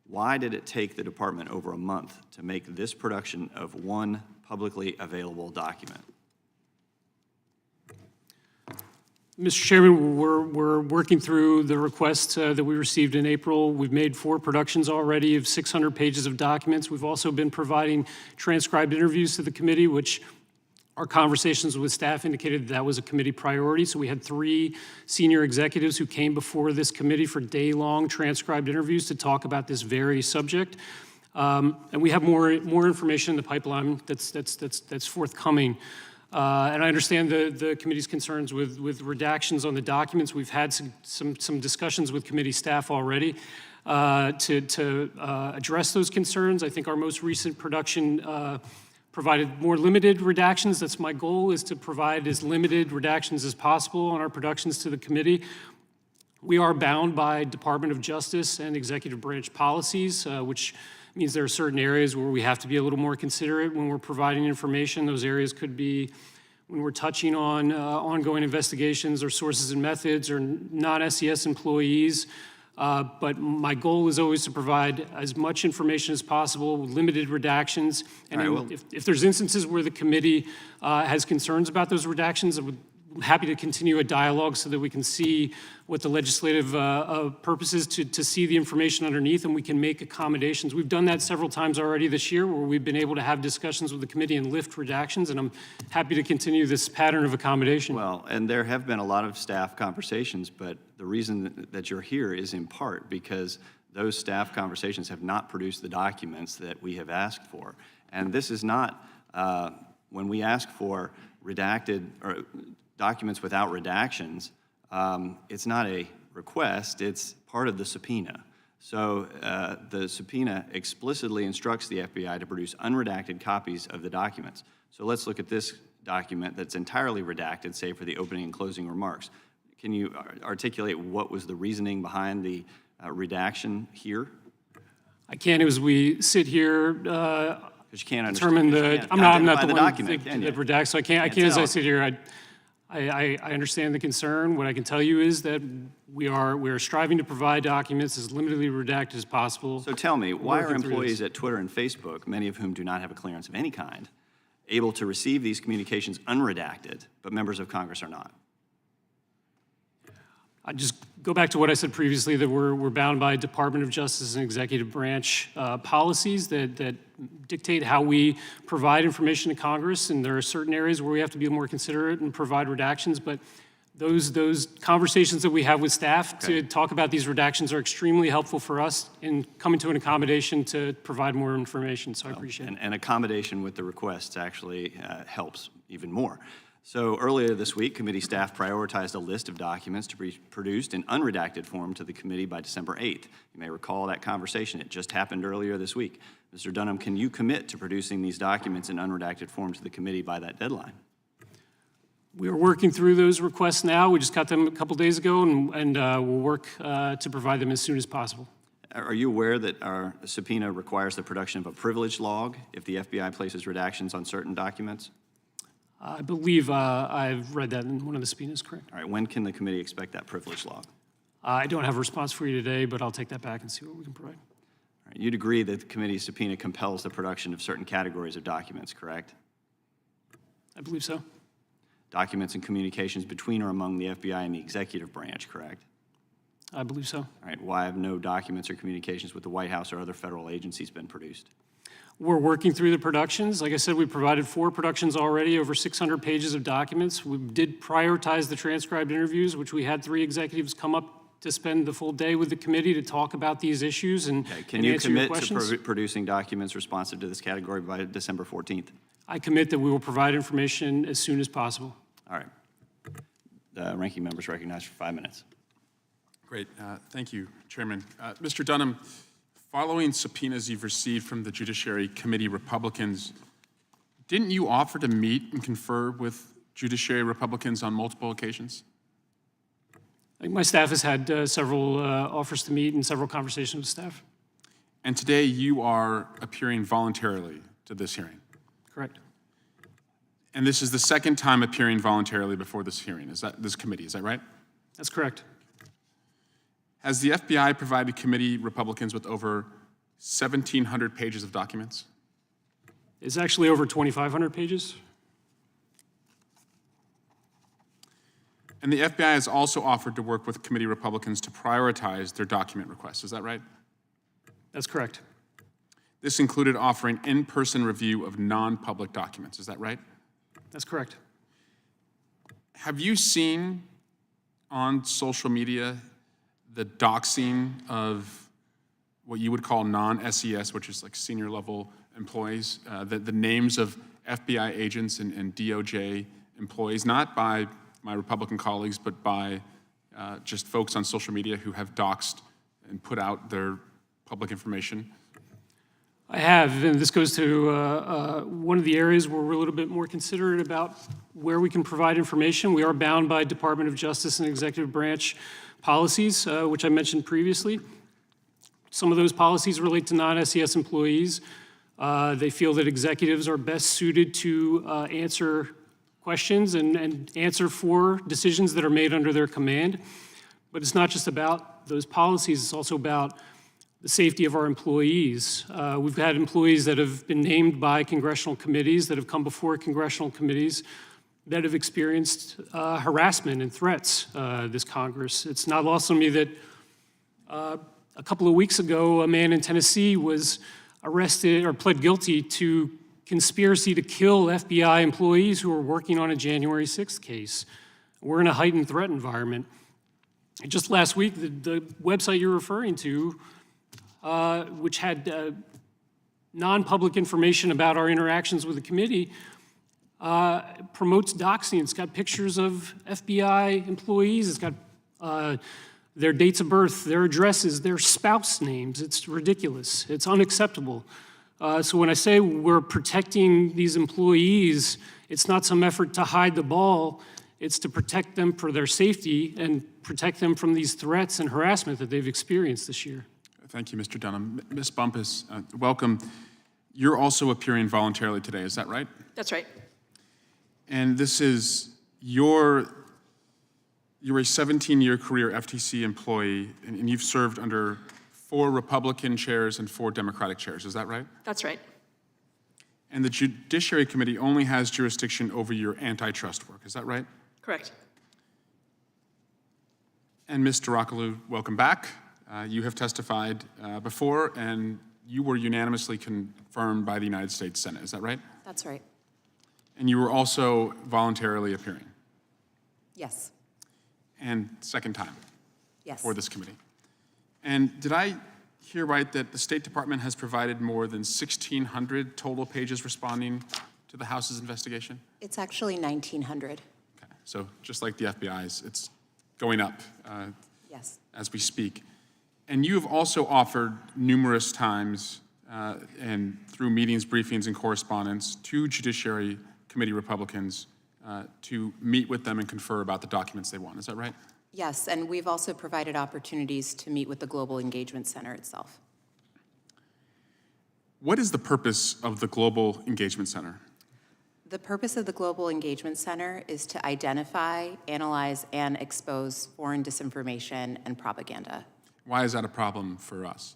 Speaker 2: Why did it take the department over a month to make this production of one publicly available document?
Speaker 4: Mr. Chairman, we're working through the request that we received in April. We've made 4 productions already of 600 pages of documents. We've also been providing transcribed interviews to the committee, which our conversations with staff indicated that was a committee priority. So we had 3 senior executives who came before this committee for day-long transcribed interviews to talk about this very subject. And we have more information in the pipeline that's forthcoming. And I understand the committee's concerns with redactions on the documents. We've had some discussions with committee staff already to address those concerns. I think our most recent production provided more limited redactions. That's my goal, is to provide as limited redactions as possible on our productions to the committee. We are bound by Department of Justice and executive branch policies, which means there are certain areas where we have to be a little more considerate when we're providing information. Those areas could be when we're touching on ongoing investigations or sources and methods or non-SES employees. But my goal is always to provide as much information as possible with limited redactions. And if there's instances where the committee has concerns about those redactions, I'm happy to continue a dialogue so that we can see what the legislative purpose is to see the information underneath, and we can make accommodations. We've done that several times already this year where we've been able to have discussions with the committee and lift redactions, and I'm happy to continue this pattern of accommodation.
Speaker 2: Well, and there have been a lot of staff conversations, but the reason that you're here is in part because those staff conversations have not produced the documents that we have asked for. And this is not, when we ask for redacted or documents without redactions, it's not a request, it's part of the subpoena. So the subpoena explicitly instructs the FBI to produce unredacted copies of the documents. So let's look at this document that's entirely redacted, say for the opening and closing remarks. Can you articulate what was the reasoning behind the redaction here?
Speaker 4: I can't, as we sit here,
Speaker 2: Because you can't
Speaker 4: determine
Speaker 2: understand.
Speaker 4: I'm not the one
Speaker 2: document,
Speaker 4: that redacts, so I can't as I sit here, I understand the concern. What I can tell you is that we are striving to provide documents as limitedly redacted as possible.
Speaker 2: So tell me, why are
Speaker 4: Working through
Speaker 2: employees
Speaker 4: this.
Speaker 2: at Twitter and Facebook, many of whom do not have a clearance of any kind, able to receive these communications unredacted, but members of Congress are not?
Speaker 4: I just go back to what I said previously, that we're bound by Department of Justice and executive branch policies that dictate how we provide information to Congress, and there are certain areas where we have to be more considerate and provide redactions, but those conversations that we have with staff to talk about these redactions are extremely helpful for us in coming to an accommodation to provide more information, so I appreciate it.
Speaker 2: And accommodation with the requests actually helps even more. So earlier this week, committee staff prioritized a list of documents to be produced in unredacted form to the committee by December 8th. You may recall that conversation. It just happened earlier this week. Mr. Dunham, can you commit to producing these documents in unredacted form to the committee by that deadline?
Speaker 4: We are working through those requests now. We just got them a couple days ago, and we'll work to provide them as soon as possible.
Speaker 2: Are you aware that our subpoena requires the production of a privilege log if the FBI places redactions on certain documents?
Speaker 4: I believe I've read that in one of the subpoenas, correct?
Speaker 2: All right, when can the committee expect that privilege log?
Speaker 4: I don't have a response for you today, but I'll take that back and see what we can provide.
Speaker 2: All right, you'd agree that the committee's subpoena compels the production of certain categories of documents, correct?
Speaker 4: I believe so.
Speaker 2: Documents and communications between or among the FBI and the executive branch, correct?
Speaker 4: I believe so.
Speaker 2: All right, why have no documents or communications with the White House or other federal agencies been produced?
Speaker 4: We're working through the productions. Like I said, we provided 4 productions already, over 600 pages of documents. We did prioritize the transcribed interviews, which we had 3 executives come up to spend the full day with the committee to talk about these issues and,
Speaker 2: Okay, can
Speaker 4: and
Speaker 2: you
Speaker 4: answer your
Speaker 2: commit to
Speaker 4: questions.
Speaker 2: producing documents responsive to this category by December 14th?
Speaker 4: I commit that we will provide information as soon as possible.
Speaker 2: All right. The ranking member is recognized for 5 minutes.
Speaker 3: Great. Thank you, Chairman. Mr. Dunham, following subpoenas you've received from the Judiciary Committee Republicans, didn't you offer to meet and confer with Judiciary Republicans on multiple occasions?
Speaker 4: I think my staff has had several offers to meet and several conversations with staff.
Speaker 3: And today you are appearing voluntarily to this hearing.
Speaker 4: Correct.
Speaker 3: And this is the second time appearing voluntarily before this hearing, this committee, is that right?
Speaker 4: That's correct.
Speaker 3: Has the FBI provided committee Republicans with over 1,700 pages of documents?
Speaker 4: It's actually over 2,500 pages.
Speaker 3: And the FBI has also offered to work with committee Republicans to prioritize their document requests, is that right?
Speaker 4: That's correct.
Speaker 3: This included offering in-person review of non-public documents, is that right?
Speaker 4: That's correct.
Speaker 3: Have you seen on social media the doxing of what you would call non-SES, which is like senior level employees, the names of FBI agents and DOJ employees, not by my Republican colleagues, but by just folks on social media who have doxed and put out their public information?
Speaker 4: I have, and this goes to one of the areas where we're a little bit more considerate about where we can provide information. We are bound by Department of Justice and executive branch policies, which I mentioned previously. Some of those policies relate to non-SES employees. They feel that executives are best suited to answer questions and answer for decisions that are made under their command. But it's not just about those policies, it's also about the safety of our employees. We've had employees that have been named by congressional committees, that have come before congressional committees, that have experienced harassment and threats this Congress. It's not lost on me that a couple of weeks ago, a man in Tennessee was arrested or pled guilty to conspiracy to kill FBI employees who were working on a January 6th case. We're in a heightened threat environment. Just last week, the website you're referring to, which had non-public information about our interactions with the committee, promotes doxing. It's got pictures of FBI employees. It's got their dates of birth, their addresses, their spouse names. It's ridiculous. It's unacceptable. So when I say we're protecting these employees, it's not some effort to hide the ball. It's to protect them for their safety and protect them from these threats and harassment that they've experienced this year.
Speaker 3: Thank you, Mr. Dunham. Ms. Bumpus, welcome. You're also appearing voluntarily today, is that right?
Speaker 5: That's right.
Speaker 3: And this is you're a 17-year career FTC employee, and you've served under 4 Republican chairs and 4 Democratic chairs, is that right?
Speaker 5: That's right.
Speaker 3: And the Judiciary Committee only has jurisdiction over your antitrust work, is that right?
Speaker 5: Correct.
Speaker 3: And Ms. DeRocalou, welcome back. You have testified before, and you were unanimously confirmed by the United States Senate, is that right?
Speaker 6: That's right.
Speaker 3: And you were also voluntarily appearing,
Speaker 6: Yes.
Speaker 3: and second time
Speaker 6: Yes.
Speaker 3: for this committee. And did I hear right that the State Department has provided more than 1,600 total pages responding to the House's investigation?
Speaker 6: It's actually 1,900.
Speaker 3: Okay, so just like the FBI's, it's going up
Speaker 6: Yes.
Speaker 3: as we speak. And you have also offered numerous times and through meetings, briefings, and correspondence to Judiciary Committee Republicans to meet with them and confer about the documents they want. Is that right?
Speaker 6: Yes, and we've also provided opportunities to meet with the Global Engagement Center itself.
Speaker 3: What is the purpose of the Global Engagement Center?
Speaker 6: The purpose of the Global Engagement Center is to identify, analyze, and expose foreign disinformation and propaganda.
Speaker 3: Why is that a problem for us?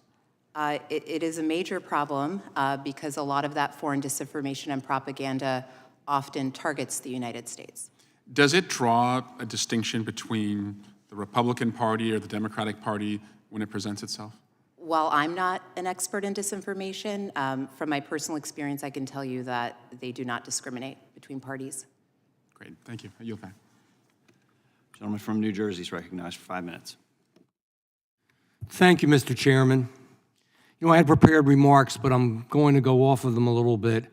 Speaker 6: It is a major problem because a lot of that foreign disinformation and propaganda often targets the United States.
Speaker 3: Does it draw a distinction between the Republican Party or the Democratic Party when it presents itself?
Speaker 6: While I'm not an expert in disinformation, from my personal experience, I can tell you that they do not discriminate between parties.
Speaker 3: Great, thank you. I yield back.
Speaker 2: Gentleman from New Jersey is recognized for 5 minutes.
Speaker 7: Thank you, Mr. Chairman. You know, I had prepared remarks, but I'm going to go off of them a little bit.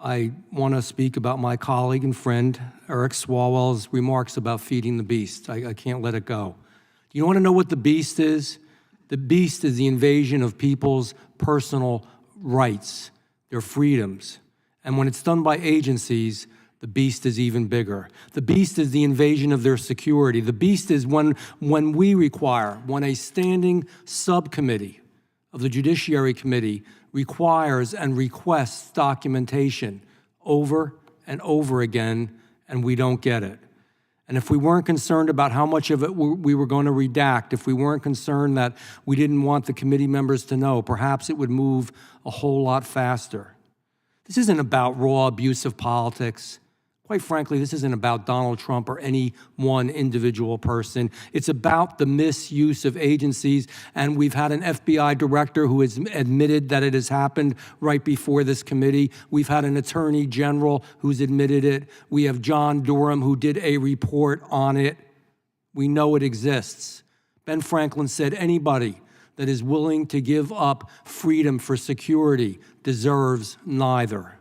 Speaker 7: I want to speak about my colleague and friend, Eric Swalwell's remarks about feeding the beast. I can't let it go. Do you want to know what the beast is? The beast is the invasion of people's personal rights, their freedoms. And when it's done by agencies, the beast is even bigger. The beast is the invasion of their security. The beast is when a standing subcommittee of the Judiciary Committee requires and requests documentation over and over again, and we don't get it. And if we weren't concerned about how much of it we were going to redact, if we weren't concerned that we didn't want the committee members to know, perhaps it would move a whole lot faster. This isn't about raw abusive politics. Quite frankly, this isn't about Donald Trump or any one individual person. It's about the misuse of agencies, and we've had an FBI director who has admitted that it has happened right before this committee. We've had an attorney general who's admitted it. We have John Durham who did a report on it. We know it exists. Ben Franklin said anybody that is willing to give up freedom for security deserves neither.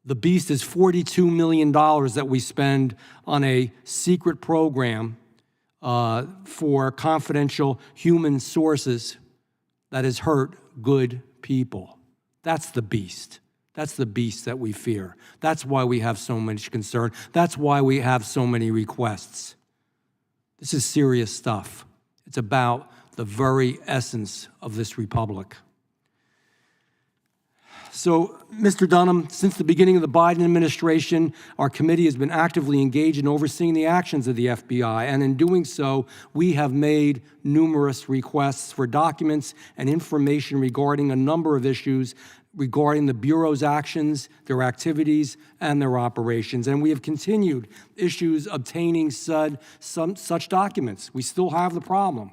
Speaker 7: The beast is $42 million that we spend on a secret program for confidential human sources that has hurt good people. That's the beast. That's the beast that we fear. That's why we have so much concern. That's why we have so many requests. This is serious stuff. It's about the very essence of this republic. So, Mr. Dunham, since the beginning of the Biden administration, our committee has been actively engaged in overseeing the actions of the FBI, and in doing so, we have made numerous requests for documents and information regarding a number of issues regarding the Bureau's actions, their activities, and their operations. And we have continued issues obtaining such documents. We still have the problem.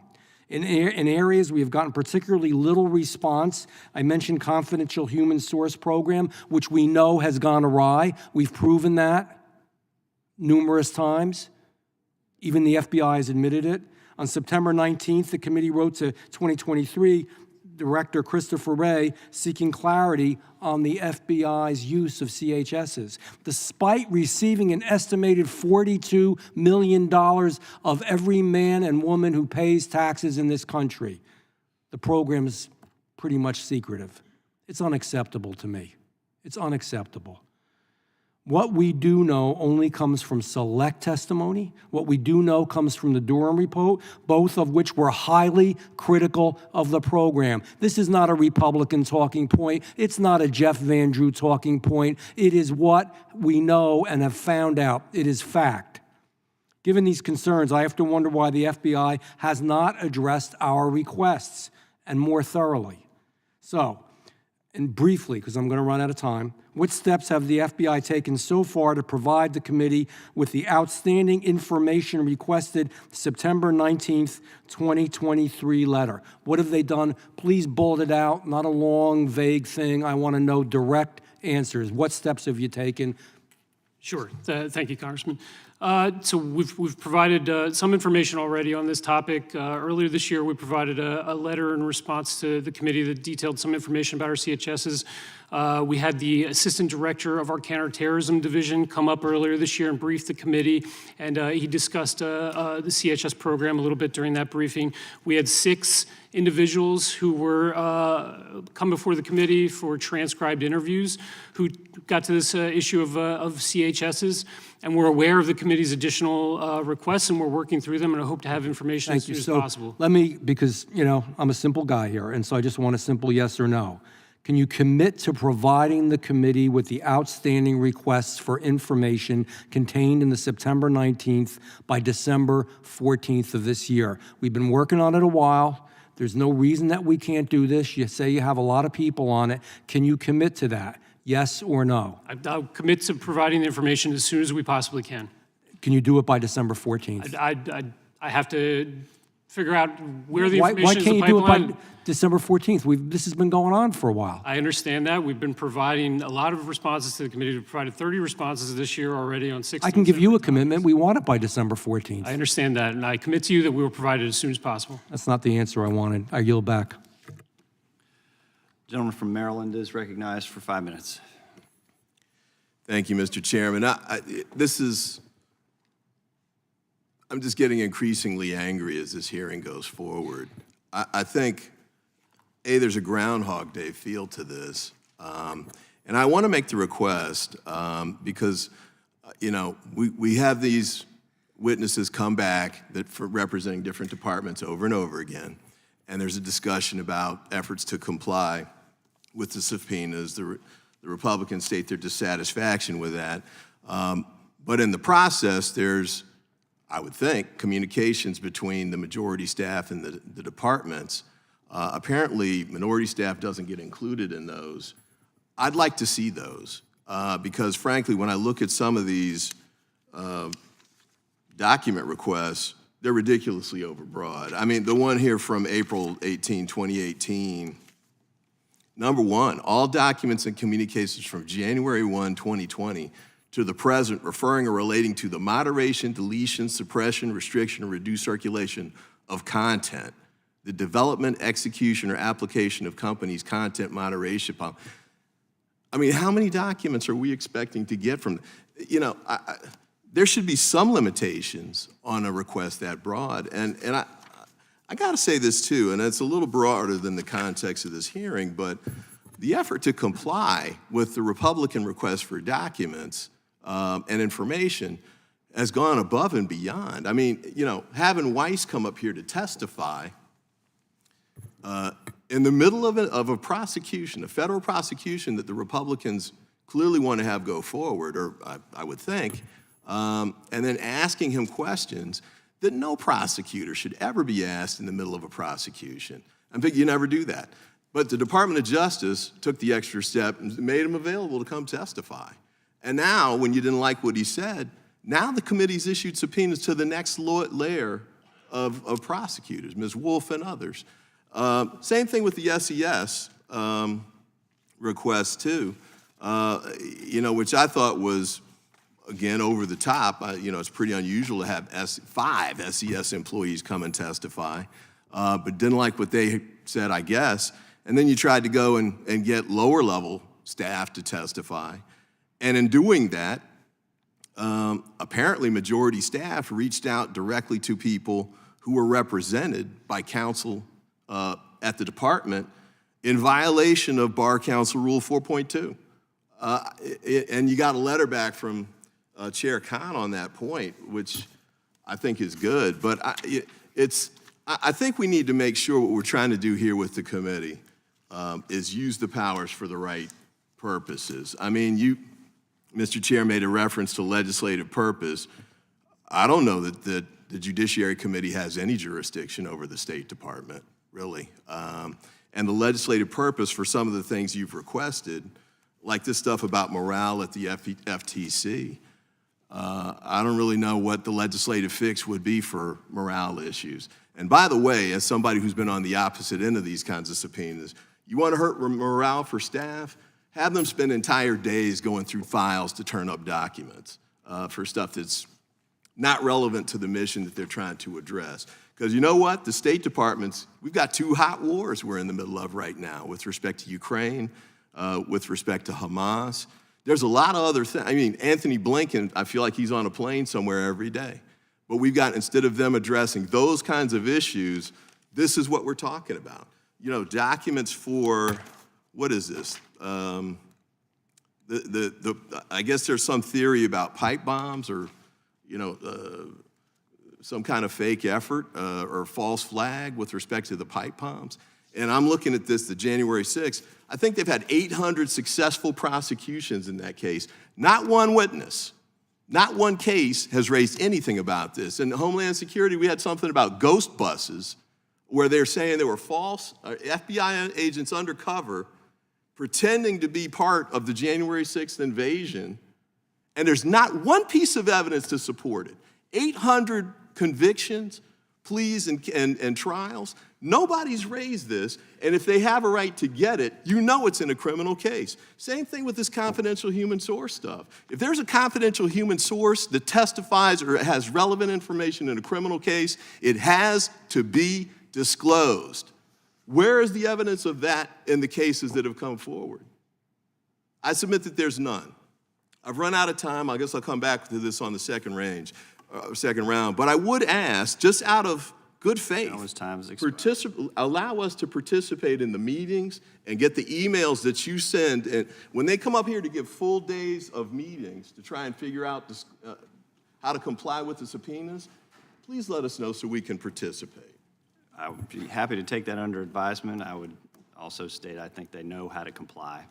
Speaker 7: In areas we have gotten particularly little response. I mentioned confidential human source program, which we know has gone awry. We've proven that numerous times. Even the FBI has admitted it. On September 19th, the committee wrote to 2023 Director Christopher Wray seeking clarity on the FBI's use of CHSs. Despite receiving an estimated $42 million of every man and woman who pays taxes in this country, the program is pretty much secretive. It's unacceptable to me. It's unacceptable. What we do know only comes from select testimony. What we do know comes from the Durham report, both of which were highly critical of the program. This is not a Republican talking point. It's not a Jeff Van Drew talking point. It is what we know and have found out. It is fact. Given these concerns, I have to wonder why the FBI has not addressed our requests and more thoroughly. So, and briefly, because I'm going to run out of time, what steps have the FBI taken so far to provide the committee with the outstanding information requested September 19th, 2023 letter? What have they done? Please bullet it out, not a long, vague thing. I want to know direct answers. What steps have you taken?
Speaker 4: Sure. Thank you, Congressman. So we've provided some information already on this topic. Earlier this year, we provided a letter in response to the committee that detailed some information about our CHSs. We had the Assistant Director of our Counterterrorism Division come up earlier this year and brief the committee, and he discussed the CHS program a little bit during that briefing. We had 6 individuals who were come before the committee for transcribed interviews who got to this issue of CHSs, and we're aware of the committee's additional requests, and we're working through them, and I hope to have information as soon as possible.
Speaker 7: Let me, because, I'm a simple guy here, and so I just want a simple yes or no. Can you commit to providing the committee with the outstanding requests for information contained in the September 19th by December 14th of this year? We've been working on it a while. There's no reason that we can't do this. You say you have a lot of people on it. Can you commit to that? Yes or no?
Speaker 4: I'll commit to providing the information as soon as we possibly can.
Speaker 7: Can you do it by December 14th?
Speaker 4: I have to figure out where the
Speaker 7: Why
Speaker 4: information is
Speaker 7: can't
Speaker 4: in
Speaker 7: you
Speaker 4: the
Speaker 7: do it
Speaker 4: pipeline.
Speaker 7: by December 14th? This has been going on for a while.
Speaker 4: I understand that. We've been providing a lot of responses to the committee. We've provided 30 responses this year already on 16.
Speaker 7: I can give you a commitment. We want it by December 14th.
Speaker 4: I understand that, and I commit to you that we will provide it as soon as possible.
Speaker 7: That's not the answer I wanted. I yield back.
Speaker 2: Gentleman from Maryland is recognized for 5 minutes.
Speaker 8: Thank you, Mr. Chairman. I'm just getting increasingly angry as this hearing goes forward. I think, there's a Groundhog Day feel to this. And I want to make the request because, we have these witnesses come back for representing different departments over and over again. And there's a discussion about efforts to comply with the subpoenas. The Republicans state their dissatisfaction with that. But in the process, there's, I would think, communications between the majority staff and the departments. Apparently, minority staff doesn't get included in those. I'd like to see those because, frankly, when I look at some of these document requests, they're ridiculously overbroad. I mean, the one here from April 18, 2018, number 1, all documents and communications from January 1, 2020 to the present referring or relating to the moderation, deletion, suppression, restriction, or reduced circulation of content, the development, execution, or application of companies' content moderation policy. I mean, how many documents are we expecting to get from, there should be some limitations on a request that broad. And I got to say this too, and it's a little broader than the context of this hearing, but the effort to comply with the Republican request for documents and information has gone above and beyond. I mean, having Weiss come up here to testify in the middle of a prosecution, a federal prosecution that the Republicans clearly want to have go forward, or I would think, and then asking him questions that no prosecutor should ever be asked in the middle of a prosecution. I think you never do that. But the Department of Justice took the extra step and made him available to come testify. And now, when you didn't like what he said, now the committee's issued subpoenas to the next layer of prosecutors, Ms. Wolf and others. Same thing with the SES request too, which I thought was, again, over the top. It's pretty unusual to have 5 SES employees come and testify, but didn't like what they said, I guess. And then you tried to go and get lower level staff to testify. And in doing that, apparently majority staff reached out directly to people who were represented by counsel at the department in violation of Bar Council Rule 4.2. And you got a letter back from Chair Khan on that point, which I think is good. But I think we need to make sure what we're trying to do here with the committee is use the powers for the right purposes. I mean, you, Mr. Chair, made a reference to legislative purpose. I don't know that the Judiciary Committee has any jurisdiction over the State Department, really. And the legislative purpose for some of the things you've requested, like this stuff about morale at the FTC, I don't really know what the legislative fix would be for morale issues. And by the way, as somebody who's been on the opposite end of these kinds of subpoenas, you want to hurt morale for staff? Have them spend entire days going through files to turn up documents for stuff that's not relevant to the mission that they're trying to address. Because you know what? The State Department's, we've got 2 hot wars we're in the middle of right now with respect to Ukraine, with respect to Hamas. There's a lot of other things. I mean, Anthony Blinken, I feel like he's on a plane somewhere every day. But we've got, instead of them addressing those kinds of issues, this is what we're talking about. You know, documents for, what is this? I guess there's some theory about pipe bombs or, you know, some kind of fake effort or false flag with respect to the pipe bombs. And I'm looking at this, the January 6th. I think they've had 800 successful prosecutions in that case. Not one witness, not one case has raised anything about this. In Homeland Security, we had something about ghost buses where they're saying there were false FBI agents undercover pretending to be part of the January 6th invasion, and there's not one piece of evidence to support it. 800 convictions, pleas, and trials. Nobody's raised this, and if they have a right to get it, you know it's in a criminal case. Same thing with this confidential human source stuff. If there's a confidential human source that testifies or has relevant information in a criminal case, it has to be disclosed. Where is the evidence of that in the cases that have come forward? I submit that there's none. I've run out of time. I guess I'll come back to this on the second round. But I would ask, just out of good faith, allow us to participate in the meetings and get the emails that you send. And when they come up here to give full days of meetings to try and figure out this, how to comply with the subpoenas, please let us know so we can participate.
Speaker 2: I would be happy to take that under advisement. I would also state I think they know how to comply.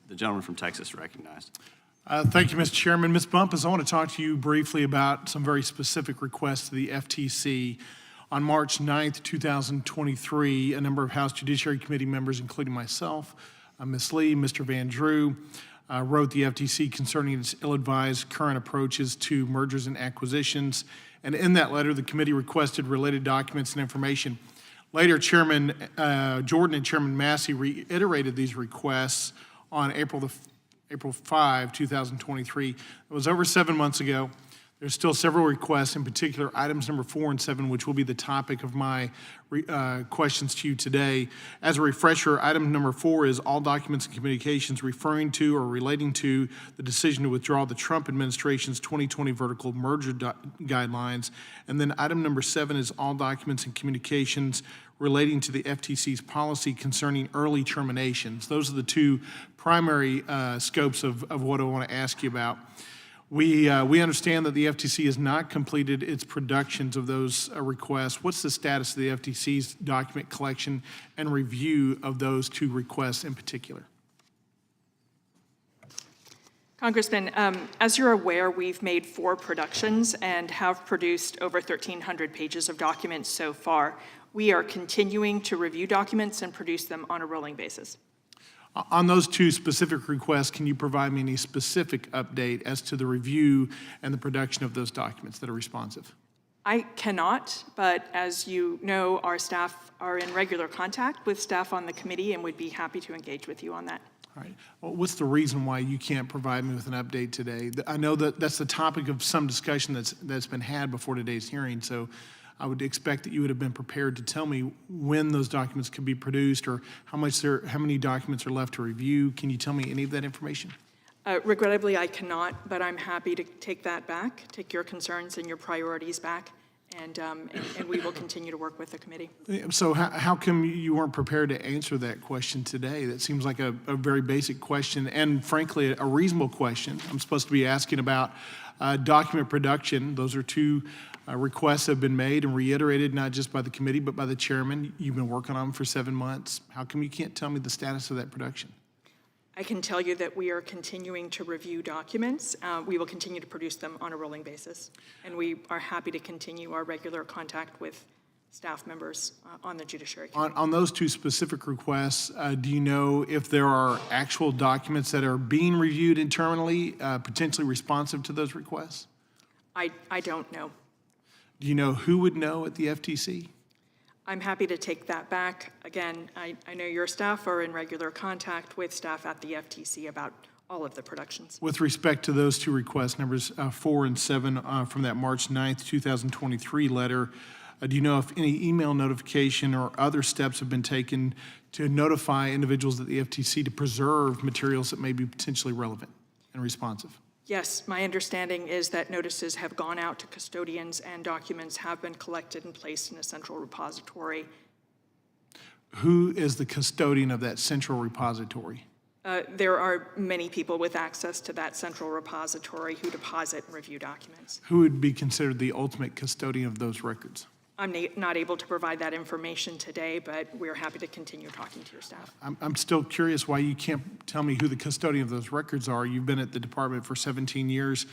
Speaker 2: The gentleman from Texas recognized.
Speaker 9: Thank you, Mr. Chairman. Ms. Bumpus, I want to talk to you briefly about some very specific requests to the FTC. On March 9th, 2023, a number of House Judiciary Committee members, including myself, Ms. Lee, Mr. Van Drew, wrote the FTC concerning its ill-advised current approaches to mergers and acquisitions. And in that letter, the committee requested related documents and information. Later, Chairman Jordan and Chairman Massey reiterated these requests on April 5, 2023. It was over 7 months ago. There's still several requests, in particular items number 4 and 7, which will be the topic of my questions to you today. As a refresher, item number 4 is all documents and communications referring to or relating to the decision to withdraw the Trump administration's 2020 vertical merger guidelines. And then item number 7 is all documents and communications relating to the FTC's policy concerning early terminations. Those are the two primary scopes of what I want to ask you about. We understand that the FTC has not completed its productions of those requests. What's the status of the FTC's document collection and review of those two requests in particular?
Speaker 5: Congressman, as you're aware, we've made 4 productions and have produced over 1,300 pages of documents so far. We are continuing to review documents and produce them on a rolling basis.
Speaker 9: On those two specific requests, can you provide me any specific update as to the review and the production of those documents that are responsive?
Speaker 5: I cannot, but as you know, our staff are in regular contact with staff on the committee and would be happy to engage with you on that.
Speaker 9: All right. Well, what's the reason why you can't provide me with an update today? I know that that's the topic of some discussion that's been had before today's hearing, so I would expect that you would have been prepared to tell me when those documents could be produced or how many documents are left to review. Can you tell me any of that information?
Speaker 5: Regrettably, I cannot, but I'm happy to take that back, take your concerns and your priorities back, and we will continue to work with the committee.
Speaker 9: So how come you weren't prepared to answer that question today? That seems like a very basic question and, frankly, a reasonable question. I'm supposed to be asking about document production. Those are two requests have been made and reiterated not just by the committee but by the chairman. You've been working on them for 7 months. How come you can't tell me the status of that production?
Speaker 5: I can tell you that we are continuing to review documents. We will continue to produce them on a rolling basis, and we are happy to continue our regular contact with staff members on the Judiciary Committee.
Speaker 9: On those two specific requests, do you know if there are actual documents that are being reviewed internally, potentially responsive to those requests?
Speaker 5: I don't know.
Speaker 9: Do you know who would know at the FTC?
Speaker 5: I'm happy to take that back. Again, I know your staff are in regular contact with staff at the FTC about all of the productions.
Speaker 9: With respect to those two requests, numbers 4 and 7 from that March 9th, 2023 letter, Do you know if any email notification or other steps have been taken to notify individuals at the FTC to preserve materials that may be potentially relevant and responsive?
Speaker 5: Yes, my understanding is that notices have gone out to custodians and documents have been collected and placed in a central repository.
Speaker 9: Who is the custodian of that central repository?
Speaker 5: There are many people with access to that central repository who deposit and review documents.
Speaker 9: Who would be considered the ultimate custodian of those records?
Speaker 5: I'm not able to provide that information today, but we're happy to continue talking to your staff.
Speaker 9: I'm still curious why you can't tell me who the custodian of those records are. You've been at the department for 17 years.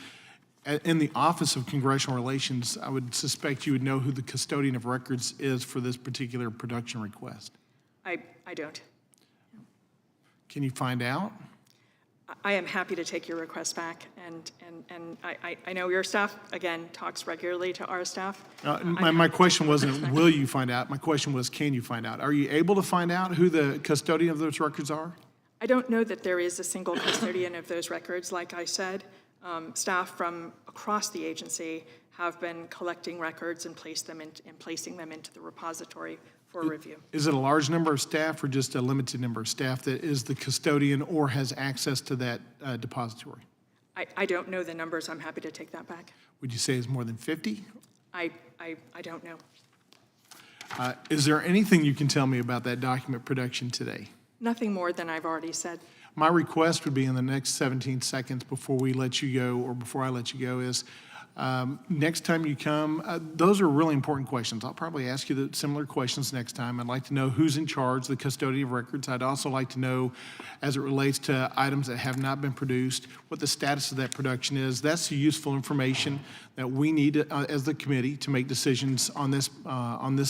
Speaker 9: In the Office of Congressional Relations, I would suspect you would know who the custodian of records is for this particular production request.
Speaker 5: I don't.
Speaker 9: Can you find out?
Speaker 5: I am happy to take your request back, and I know your staff, again, talks regularly to our staff.
Speaker 9: My question wasn't, will you find out? My question was, can you find out? Are you able to find out who the custodian of those records are?
Speaker 5: I don't know that there is a single custodian of those records. Like I said, staff from across the agency have been collecting records and placing them into the repository for review.
Speaker 9: Is it a large number of staff or just a limited number of staff that is the custodian or has access to that depository?
Speaker 5: I don't know the numbers. I'm happy to take that back.
Speaker 9: Would you say it's more than 50?
Speaker 5: I don't know.
Speaker 9: Is there anything you can tell me about that document production today?
Speaker 5: Nothing more than I've already said.
Speaker 9: My request would be in the next 17 seconds before we let you go, or before I let you go, is next time you come, those are really important questions. I'll probably ask you the similar questions next time. I'd like to know who's in charge, the custodian of records. I'd also like to know, as it relates to items that have not been produced, what the status of that production is. That's the useful information that we need as the committee to make decisions on this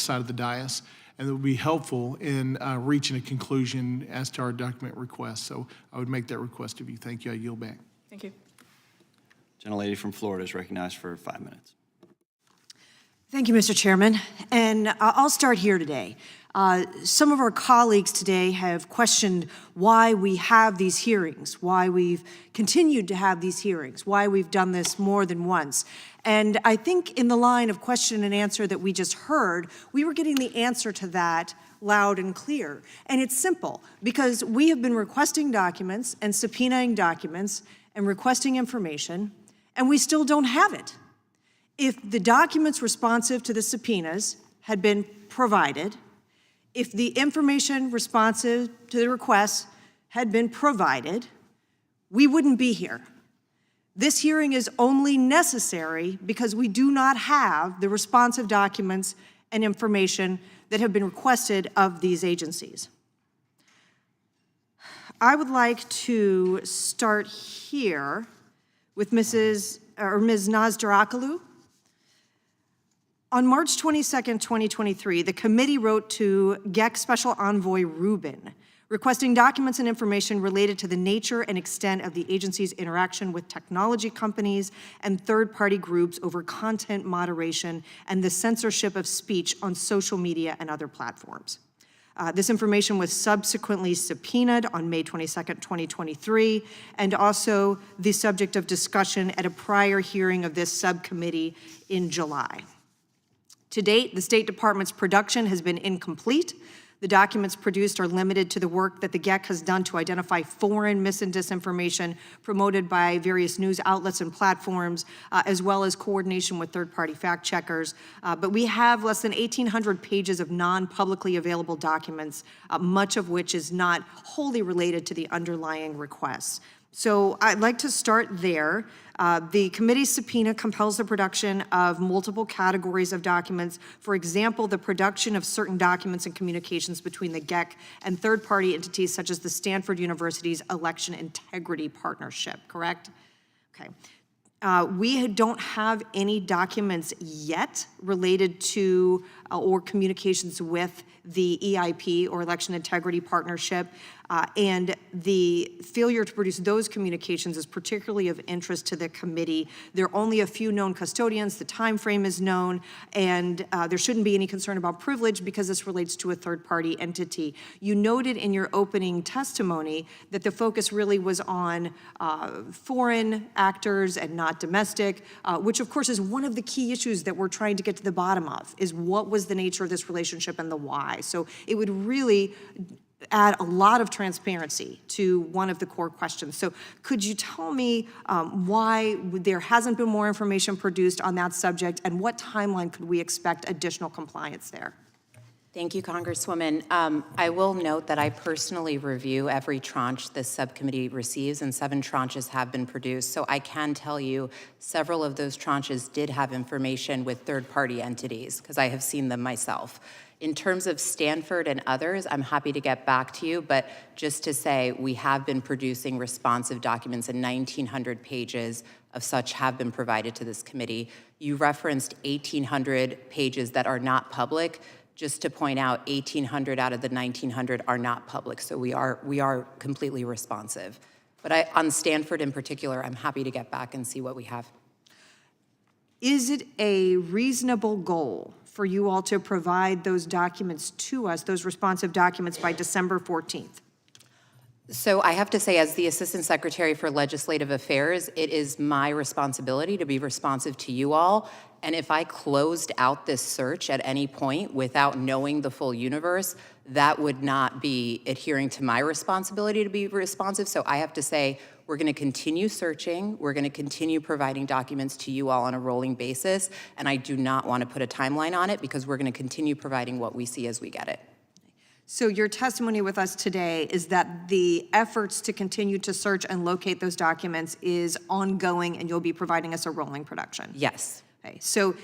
Speaker 9: side of the dais, and it would be helpful in reaching a conclusion as to our document request. So I would make that request of you. Thank you. I yield back.
Speaker 5: Thank you.
Speaker 2: Gentlelady from Florida is recognized for 5 minutes.
Speaker 10: Thank you, Mr. Chairman. And I'll start here today. Some of our colleagues today have questioned why we have these hearings, why we've continued to have these hearings, why we've done this more than once. And I think in the line of question and answer that we just heard, we were getting the answer to that loud and clear. And it's simple, because we have been requesting documents and subpoenaing documents and requesting information, and we still don't have it. If the documents responsive to the subpoenas had been provided, if the information responsive to the requests had been provided, we wouldn't be here. This hearing is only necessary because we do not have the responsive documents and information that have been requested of these agencies. I would like to start here with Ms. Nazdarakalu. On March 22nd, 2023, the committee wrote to GEC Special Envoy Rubin, requesting documents and information related to the nature and extent of the agency's interaction with technology companies and third-party groups over content moderation and the censorship of speech on social media and other platforms. This information was subsequently subpoenaed on May 22nd, 2023, and also the subject of discussion at a prior hearing of this subcommittee in July. To date, the State Department's production has been incomplete. The documents produced are limited to the work that the GEC has done to identify foreign mis- and disinformation promoted by various news outlets and platforms, as well as coordination with third-party fact-checkers. But we have less than 1,800 pages of non-publicly available documents, much of which is not wholly related to the underlying requests. So I'd like to start there. The committee's subpoena compels the production of multiple categories of documents. For example, the production of certain documents and communications between the GEC and third-party entities such as the Stanford University's Election Integrity Partnership, correct? Okay. We don't have any documents yet related to or communications with the EIP or Election Integrity Partnership. And the failure to produce those communications is particularly of interest to the committee. There are only a few known custodians, the time frame is known, and there shouldn't be any concern about privilege because this relates to a third-party entity. You noted in your opening testimony that the focus really was on foreign actors and not domestic, which of course is one of the key issues that we're trying to get to the bottom of, is what was the nature of this relationship and the why. So it would really add a lot of transparency to one of the core questions. So could you tell me why there hasn't been more information produced on that subject, and what timeline could we expect additional compliance there?
Speaker 6: Thank you, Congresswoman. I will note that I personally review every tranche this subcommittee receives, and 7 tranches have been produced. So I can tell you several of those tranches did have information with third-party entities, because I have seen them myself. In terms of Stanford and others, I'm happy to get back to you, but just to say, we have been producing responsive documents, and 1,900 pages of such have been provided to this committee. You referenced 1,800 pages that are not public. Just to point out, 1,800 out of the 1,900 are not public, so we are completely responsive. But on Stanford in particular, I'm happy to get back and see what we have.
Speaker 10: Is it a reasonable goal for you all to provide those documents to us, those responsive documents, by December 14th?
Speaker 6: So I have to say, as the Assistant Secretary for Legislative Affairs, it is my responsibility to be responsive to you all. And if I closed out this search at any point without knowing the full universe, that would not be adhering to my responsibility to be responsive. So I have to say, we're going to continue searching. We're going to continue providing documents to you all on a rolling basis. And I do not want to put a timeline on it, because we're going to continue providing what we see as we get it.
Speaker 10: So your testimony with us today is that the efforts to continue to search and locate those documents is ongoing, and you'll be providing us a rolling production?
Speaker 6: Yes.
Speaker 10: Okay. So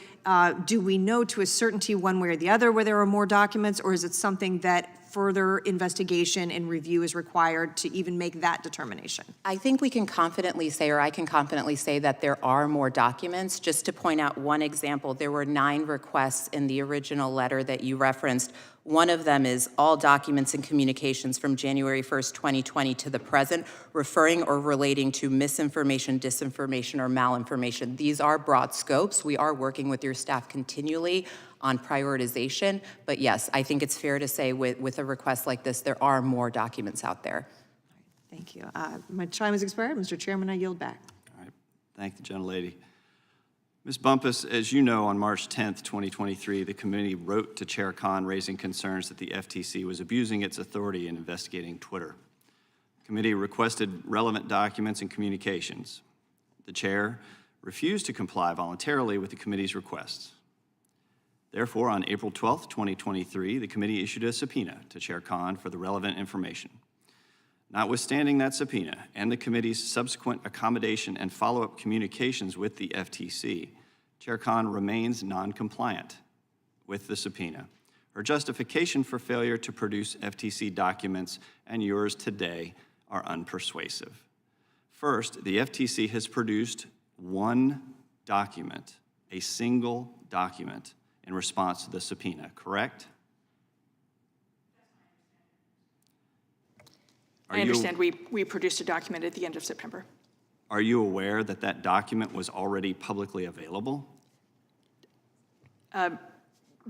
Speaker 10: do we know to a certainty one way or the other where there are more documents, or is it something that further investigation and review is required to even make that determination?
Speaker 6: I think we can confidently say, or I can confidently say, that there are more documents. Just to point out one example, there were 9 requests in the original letter that you referenced. One of them is all documents and communications from January 1st, 2020 to the present, referring or relating to misinformation, disinformation, or malinformation. These are broad scopes. We are working with your staff continually on prioritization, but yes, I think it's fair to say with a request like this, there are more documents out there.
Speaker 10: Thank you. My time has expired. Mr. Chairman, I yield back.
Speaker 2: All right. Thank the gentlelady. Ms. Bumpus, as you know, on March 10th, 2023, the committee wrote to Chair Khan raising concerns that the FTC was abusing its authority in investigating Twitter. The committee requested relevant documents and communications. The chair refused to comply voluntarily with the committee's requests. Therefore, on April 12th, 2023, the committee issued a subpoena to Chair Khan for the relevant information. Notwithstanding that subpoena and the committee's subsequent accommodation and follow-up communications with the FTC, Chair Khan remains non-compliant with the subpoena. Her justification for failure to produce FTC documents and yours today are unpersuasive. First, the FTC has produced one document, a single document, in response to the subpoena, correct?
Speaker 5: I understand we produced a document at the end of September.
Speaker 2: Are you aware that that document was already publicly available?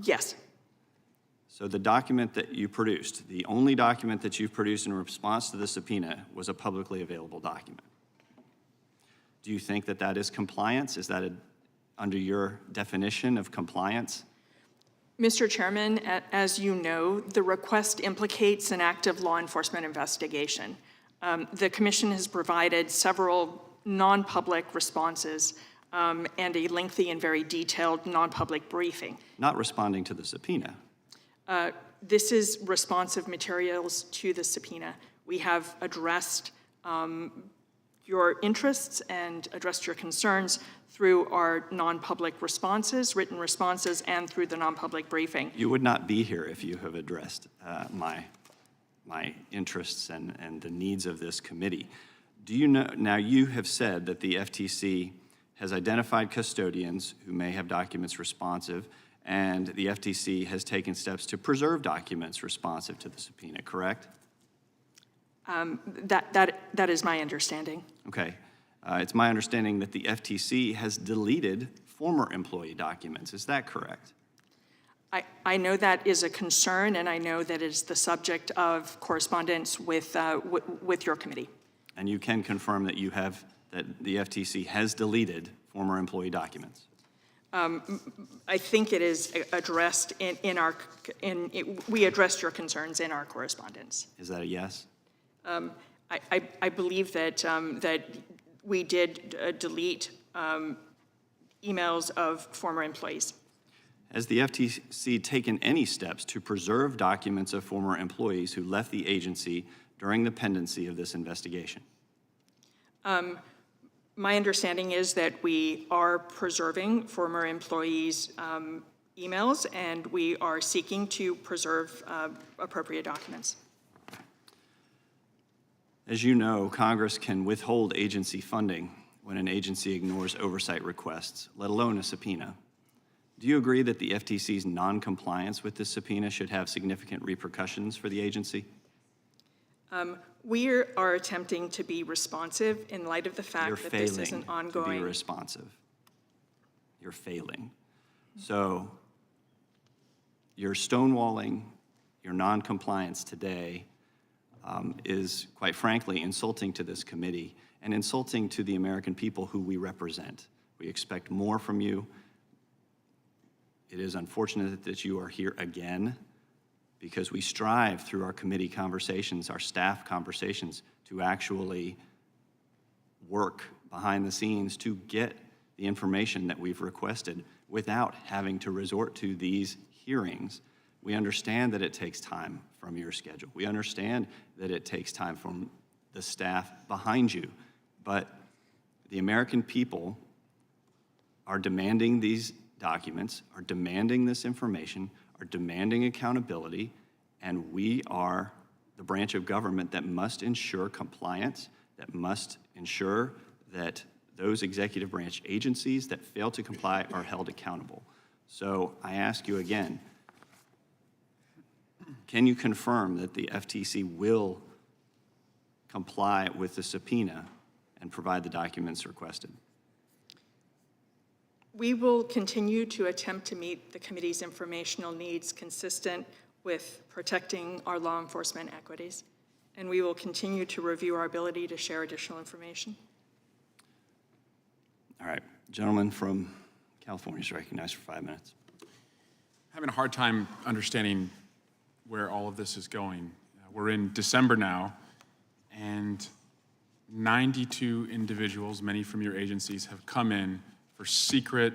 Speaker 5: Yes.
Speaker 2: So the document that you produced, the only document that you produced in response to the subpoena, was a publicly available document. Do you think that that is compliance? Is that under your definition of compliance?
Speaker 5: Mr. Chairman, as you know, the request implicates an active law enforcement investigation. The Commission has provided several non-public responses and a lengthy and very detailed non-public briefing.
Speaker 2: Not responding to the subpoena.
Speaker 5: This is responsive materials to the subpoena. We have addressed your interests and addressed your concerns through our non-public responses, written responses, and through the non-public briefing.
Speaker 2: You would not be here if you have addressed my interests and the needs of this committee. Do you know, now you have said that the FTC has identified custodians who may have documents responsive, and the FTC has taken steps to preserve documents responsive to the subpoena, correct?
Speaker 5: That is my understanding.
Speaker 2: Okay. It's my understanding that the FTC has deleted former employee documents. Is that correct?
Speaker 5: I know that is a concern, and I know that is the subject of correspondence with your committee.
Speaker 2: And you can confirm that that the FTC has deleted former employee documents?
Speaker 5: I think it is addressed we addressed your concerns in our correspondence.
Speaker 2: Is that a yes?
Speaker 5: I believe that we did delete emails of former employees.
Speaker 2: Has the FTC taken any steps to preserve documents of former employees who left the agency during the pendency of this investigation?
Speaker 5: My understanding is that we are preserving former employees' emails, and we are seeking to preserve appropriate documents.
Speaker 2: As you know, Congress can withhold agency funding when an agency ignores oversight requests, let alone a subpoena. Do you agree that the FTC's non-compliance with this subpoena should have significant repercussions for the agency?
Speaker 5: We are attempting to be responsive in light of the fact that this is an ongoing.
Speaker 2: You're failing to be responsive. You're failing. So your stonewalling, your non-compliance today is, quite frankly, insulting to this committee and insulting to the American people who we represent. We expect more from you. It is unfortunate that you are here again, because we strive through our committee conversations, our staff conversations, to actually work behind the scenes to get the information that we've requested without having to resort to these hearings. We understand that it takes time from your schedule. We understand that it takes time from the staff behind you. But the American people are demanding these documents, are demanding this information, are demanding accountability, and we are the branch of government that must ensure compliance, that must ensure that those executive branch agencies that fail to comply are held accountable. So I ask you again, can you confirm that the FTC will comply with the subpoena and provide the documents requested?
Speaker 5: We will continue to attempt to meet the committee's informational needs consistent with protecting our law enforcement equities, and we will continue to review our ability to share additional information.
Speaker 2: All right, gentleman from California is recognized for 5 minutes.
Speaker 3: Having a hard time understanding where all of this is going. We're in December now, and 92 individuals, many from your agencies, have come in for secret,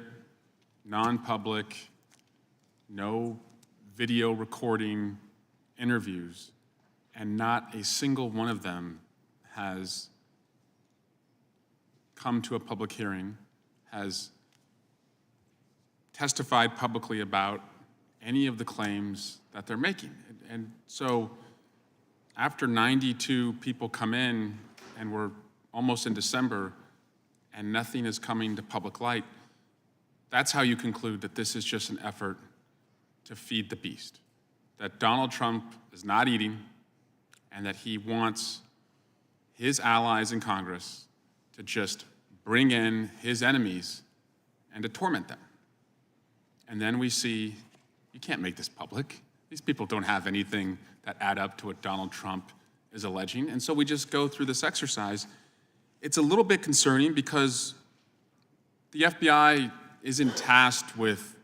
Speaker 3: non-public, no video recording interviews, and not a single one of them has come to a public hearing, has testified publicly about any of the claims that they're making. And so after 92 people come in, and we're almost in December, and nothing is coming to public light, that's how you conclude that this is just an effort to feed the beast, that Donald Trump is not eating, and that he wants his allies in Congress to just bring in his enemies and to torment them. And then we see, you can't make this public. These people don't have anything that add up to what Donald Trump is alleging. And so we just go through this exercise. It's a little bit concerning because the FBI isn't tasked with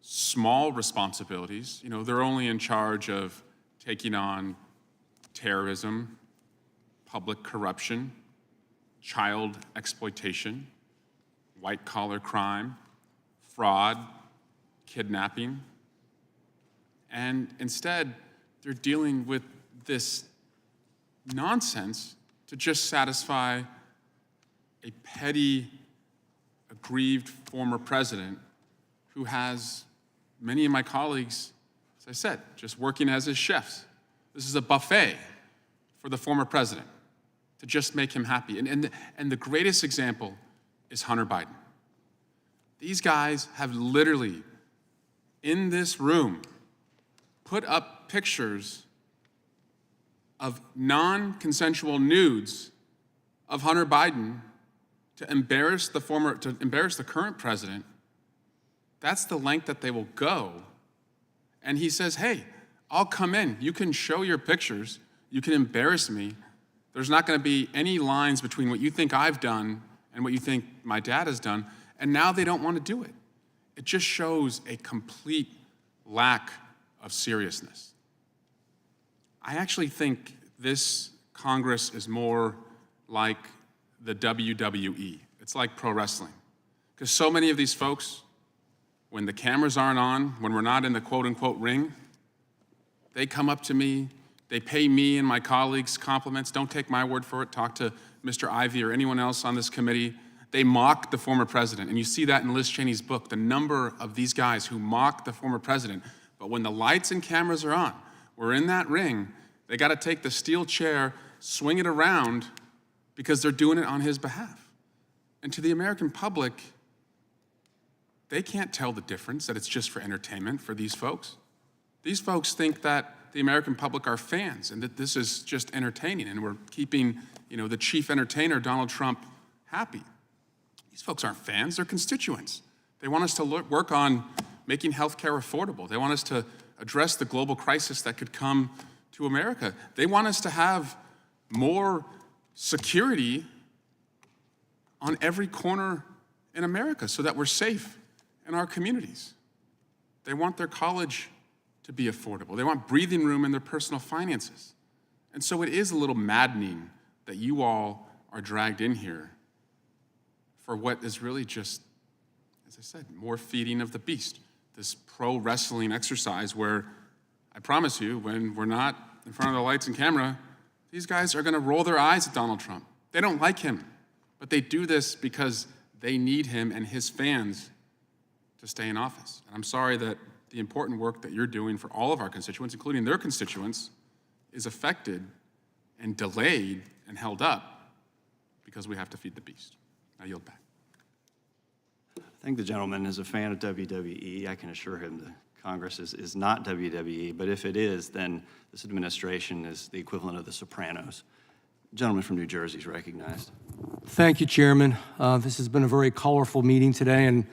Speaker 3: small responsibilities. You know, they're only in charge of taking on terrorism, public corruption, child exploitation, white-collar crime, fraud, kidnapping. And instead, they're dealing with this nonsense to just satisfy a petty, aggrieved former president who has many of my colleagues, as I said, just working as his chefs. This is a buffet for the former president to just make him happy. And the greatest example is Hunter Biden. These guys have literally, in this room, put up pictures of non-consensual nudes of Hunter Biden to embarrass the current president, that's the length that they will go. And he says, hey, I'll come in. You can show your pictures. You can embarrass me. There's not going to be any lines between what you think I've done and what you think my dad has done. And now they don't want to do it. It just shows a complete lack of seriousness. I actually think this Congress is more like the WWE. It's like pro wrestling. Because so many of these folks, when the cameras aren't on, when we're not in the quote-unquote ring, they come up to me, they pay me and my colleagues compliments. Don't take my word for it. Talk to Mr. Ivey or anyone else on this committee. They mock the former president. And you see that in Liz Cheney's book, the number of these guys who mock the former president. But when the lights and cameras are on, we're in that ring, they got to take the steel chair, swing it around, because they're doing it on his behalf. And to the American public, they can't tell the difference, that it's just for entertainment for these folks. These folks think that the American public are fans and that this is just entertaining and we're keeping, the chief entertainer, Donald Trump, happy. These folks aren't fans, they're constituents. They want us to work on making healthcare affordable. They want us to address the global crisis that could come to America. They want us to have more security on every corner in America so that we're safe in our communities. They want their college to be affordable. They want breathing room in their personal finances. And so it is a little maddening that you all are dragged in here for what is really just, as I said, more feeding of the beast, this pro wrestling exercise where I promise you, when we're not in front of the lights and camera, these guys are gonna roll their eyes at Donald Trump. They don't like him, but they do this because they need him and his fans to stay in office. And I'm sorry that the important work that you're doing for all of our constituents, including their constituents, is affected and delayed and held up because we have to feed the beast. I yield back.
Speaker 2: I think the gentleman is a fan of WWE. I can assure him that Congress is not WWE, but if it is, then this administration is the equivalent of the Sopranos. Gentleman from New Jersey is recognized.
Speaker 7: Thank you, Chairman. This has been a very colorful meeting today, and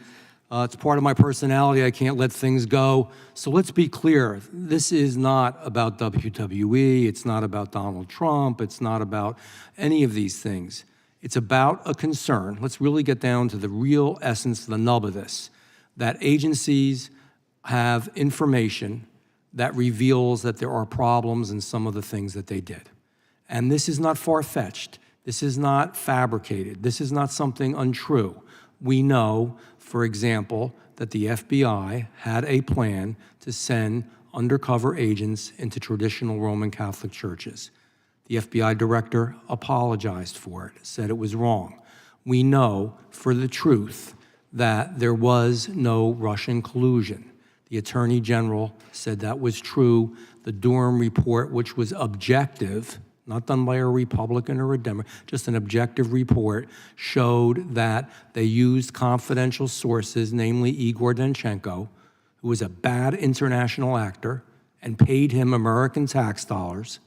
Speaker 7: it's part of my personality. I can't let things go. So let's be clear. This is not about WWE. It's not about Donald Trump. It's not about any of these things. It's about a concern. Let's really get down to the real essence, the nub of this, that agencies have information that reveals that there are problems in some of the things that they did. And this is not far-fetched. This is not fabricated. This is not something untrue. We know, for example, that the FBI had a plan to send undercover agents into traditional Roman Catholic churches. The FBI director apologized for it, said it was wrong. We know for the truth that there was no Russian collusion. The Attorney General said that was true. The Durham report, which was objective, not done by a Republican or a Democrat, just an objective report, showed that they used confidential sources, namely Igor Danchenko, who was a bad international actor, and paid him American tax dollars,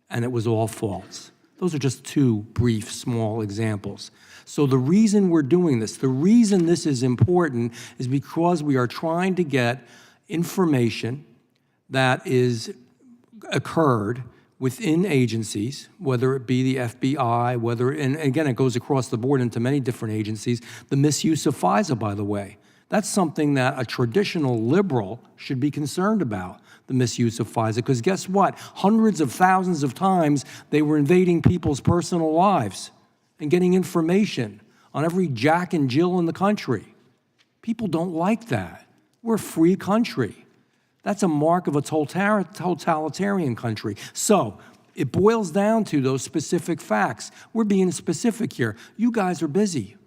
Speaker 7: and it was all false. Those are just two brief, small examples. So the reason we're doing this, the reason this is important is because we are trying to get information that is occurred within agencies, whether it be the FBI, and again, it goes across the board into many different agencies. The misuse of FISA, by the way, that's something that a traditional liberal should be concerned about, the misuse of FISA, because guess what? Hundreds of thousands of times they were invading people's personal lives and getting information on every Jack and Jill in the country. People don't like that. We're a free country. That's a mark of a totalitarian country. So it boils down to those specific facts. We're being specific here. You guys are busy,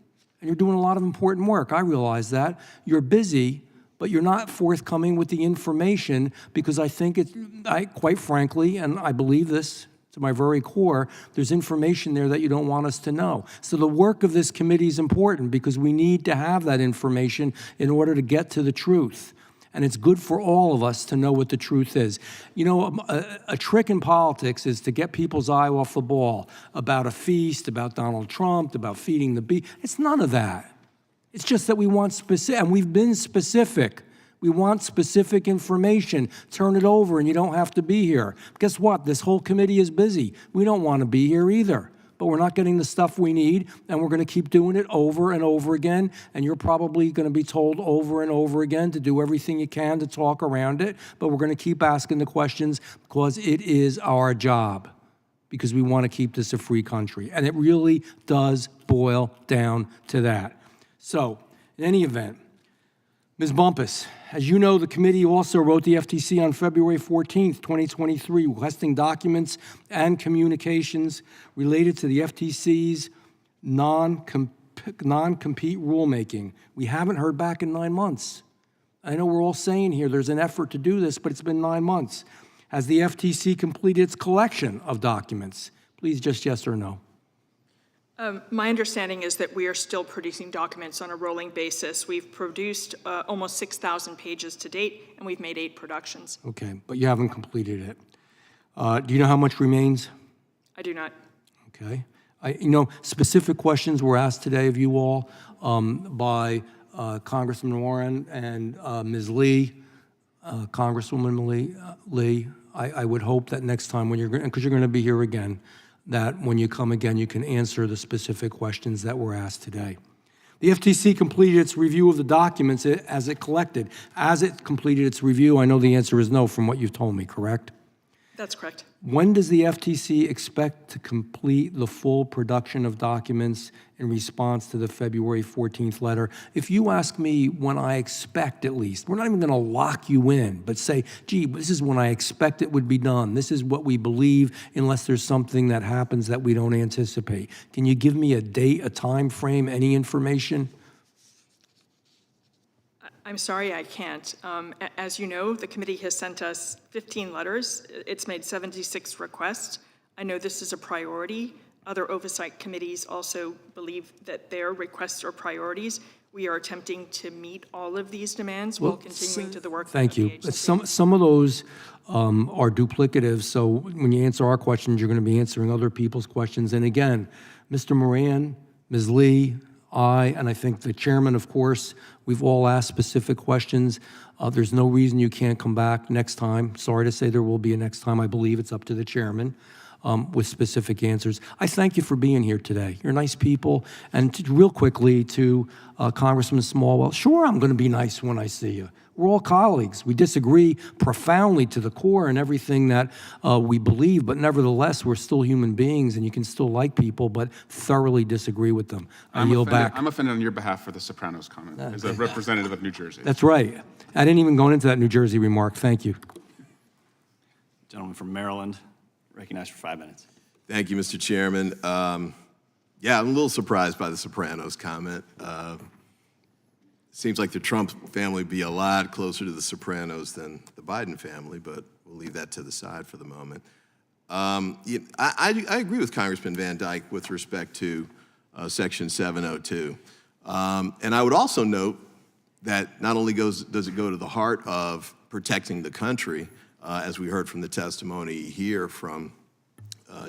Speaker 7: and you're doing a lot of important work. I realize that. You're busy, but you're not forthcoming with the information because I think quite frankly, and I believe this to my very core, there's information there that you don't want us to know. So the work of this committee is important because we need to have that information in order to get to the truth. And it's good for all of us to know what the truth is. You know, a trick in politics is to get people's eye off the ball about a feast, about Donald Trump, about feeding the bee. It's none of that. It's just that we want specific, and we've been specific. We want specific information. Turn it over and you don't have to be here. Guess what? This whole committee is busy. We don't want to be here either. But we're not getting the stuff we need, and we're going to keep doing it over and over again, and you're probably going to be told over and over again to do everything you can to talk around it, but we're going to keep asking the questions because it is our job, because we want to keep this a free country. And it really does boil down to that. So, in any event, Ms. Bumpus, as you know, the committee also wrote the FTC on February 14th, 2023, requesting documents and communications related to the FTC's non-compete rulemaking. We haven't heard back in 9 months. I know we're all saying here there's an effort to do this, but it's been 9 months. Has the FTC completed its collection of documents? Please, just yes or no.
Speaker 5: My understanding is that we are still producing documents on a rolling basis. We've produced almost 6,000 pages to date, and we've made 8 productions.
Speaker 7: Okay, but you haven't completed it. Do you know how much remains?
Speaker 5: I do not.
Speaker 7: Okay. You know, specific questions were asked today of you all by Congressman Warren and Ms. Lee, Congresswoman Lee. I would hope that next time when because you're going to be here again, that when you come again, you can answer the specific questions that were asked today. The FTC completed its review of the documents as it collected. As it completed its review, I know the answer is no from what you've told me, correct?
Speaker 5: That's correct.
Speaker 7: When does the FTC expect to complete the full production of documents in response to the February 14th letter? If you ask me when I expect, at least, we're not even going to lock you in, but say, gee, this is when I expect it would be done. This is what we believe, unless there's something that happens that we don't anticipate. Can you give me a date, a time frame, any information?
Speaker 5: I'm sorry, I can't. As you know, the committee has sent us 15 letters. It's made 76 requests. I know this is a priority. Other oversight committees also believe that their requests are priorities. We are attempting to meet all of these demands while continuing to the work.
Speaker 7: Thank you. But some of those are duplicative, so when you answer our questions, you're going to be answering other people's questions. And again, Mr. Moran, Ms. Lee, and I think the chairman, of course, we've all asked specific questions. There's no reason you can't come back next time. Sorry to say there will be a next time. I believe it's up to the chairman with specific answers. I thank you for being here today. You're nice people. And real quickly to Congressman Smallwell, sure, I'm going to be nice when I see you. We're all colleagues. We disagree profoundly to the core in everything that we believe, but nevertheless, we're still human beings, and you can still like people, but thoroughly disagree with them. I yield back.
Speaker 3: I'm offended on your behalf for the Sopranos comment as a representative of New Jersey.
Speaker 7: That's right. I didn't even go into that New Jersey remark. Thank you.
Speaker 2: Gentleman from Maryland, recognized for 5 minutes.
Speaker 8: Thank you, Mr. Chairman. Yeah, I'm a little surprised by the Sopranos comment. Seems like the Trump family would be a lot closer to the Sopranos than the Biden family, but we'll leave that to the side for the moment. I agree with Congressman Van Dyke with respect to Section 702. And I would also note that not only does it go to the heart of protecting the country, as we heard from the testimony here from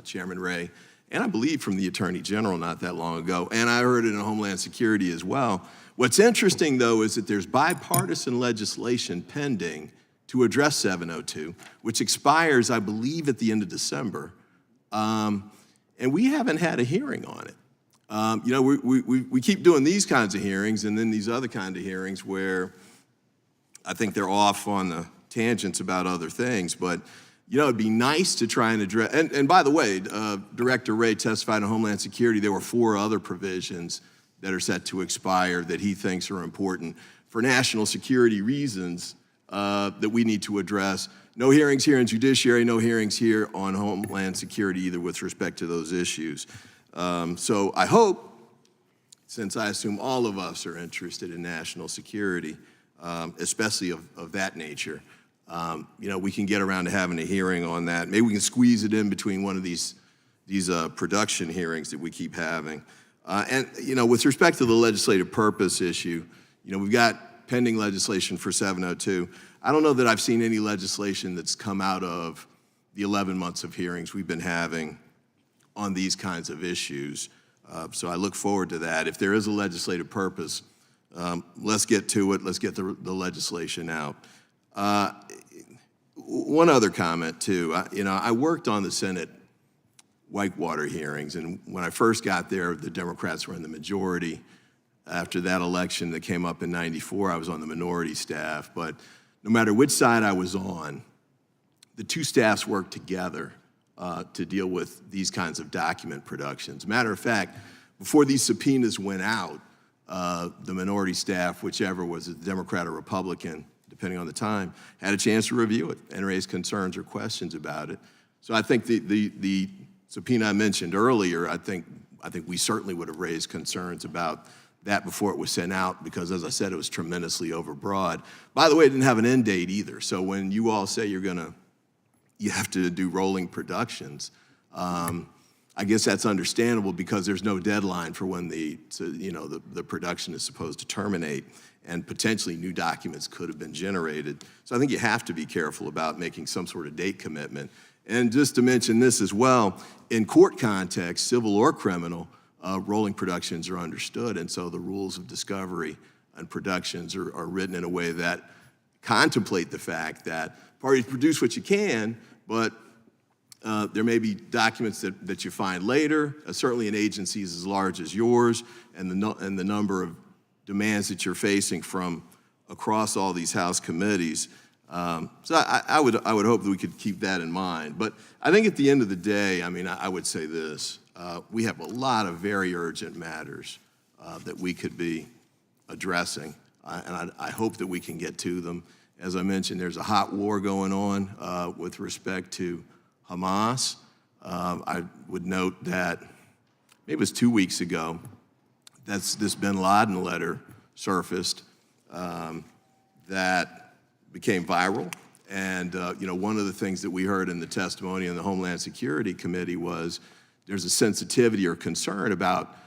Speaker 8: Chairman Ray, and I believe from the Attorney General not that long ago, and I heard it in Homeland Security as well. What's interesting, though, is that there's bipartisan legislation pending to address 702, which expires, I believe, at the end of December, and we haven't had a hearing on it. You know, we keep doing these kinds of hearings and then these other kind of hearings where I think they're off on the tangents about other things, but you know, it'd be nice to try and address, and by the way, Director Ray testified on Homeland Security, there were 4 other provisions that are set to expire that he thinks are important for national security reasons that we need to address. No hearings here in Judiciary, no hearings here on Homeland Security either with respect to those issues. So I hope, since I assume all of us are interested in national security, especially of that nature, you know, we can get around to having a hearing on that. Maybe we can squeeze it in between one of these production hearings that we keep having. And, you know, with respect to the legislative purpose issue, you know, we've got pending legislation for 702. I don't know that I've seen any legislation that's come out of the 11 months of hearings we've been having on these kinds of issues. So I look forward to that. If there is a legislative purpose, let's get to it. Let's get the legislation out. One other comment, too. I worked on the Senate Whitewater hearings, and when I first got there, the Democrats were in the majority. After that election that came up in '94, I was on the minority staff. But no matter which side I was on, the two staffs worked together to deal with these kinds of document productions. Matter of fact, before these subpoenas went out, the minority staff, whichever was a Democrat or Republican, depending on the time, had a chance to review it and raise concerns or questions about it. So I think the subpoena I mentioned earlier, I think we certainly would have raised concerns about that before it was sent out, because as I said, it was tremendously overbroad. By the way, it didn't have an end date either. So when you all say you have to do rolling productions, I guess that's understandable, because there's no deadline for when the production is supposed to terminate, and potentially new documents could have been generated. So I think you have to be careful about making some sort of date commitment. And just to mention this as well, in court context, civil or criminal, rolling productions are understood, and so the rules of discovery and productions are written in a way that contemplate the fact that parties produce what you can, but there may be documents that you find later, certainly in agencies as large as yours, and the number of demands that you're facing from across all these House committees. So I would hope that we could keep that in mind. But I think at the end of the day, I would say this. We have a lot of very urgent matters that we could be addressing, and I hope that we can get to them. As I mentioned, there's a hot war going on with respect to Hamas. I would note that maybe it was 2 weeks ago that this bin Laden letter surfaced that became viral. And one of the things that we heard in the testimony in the Homeland Security Committee was there's a sensitivity or concern about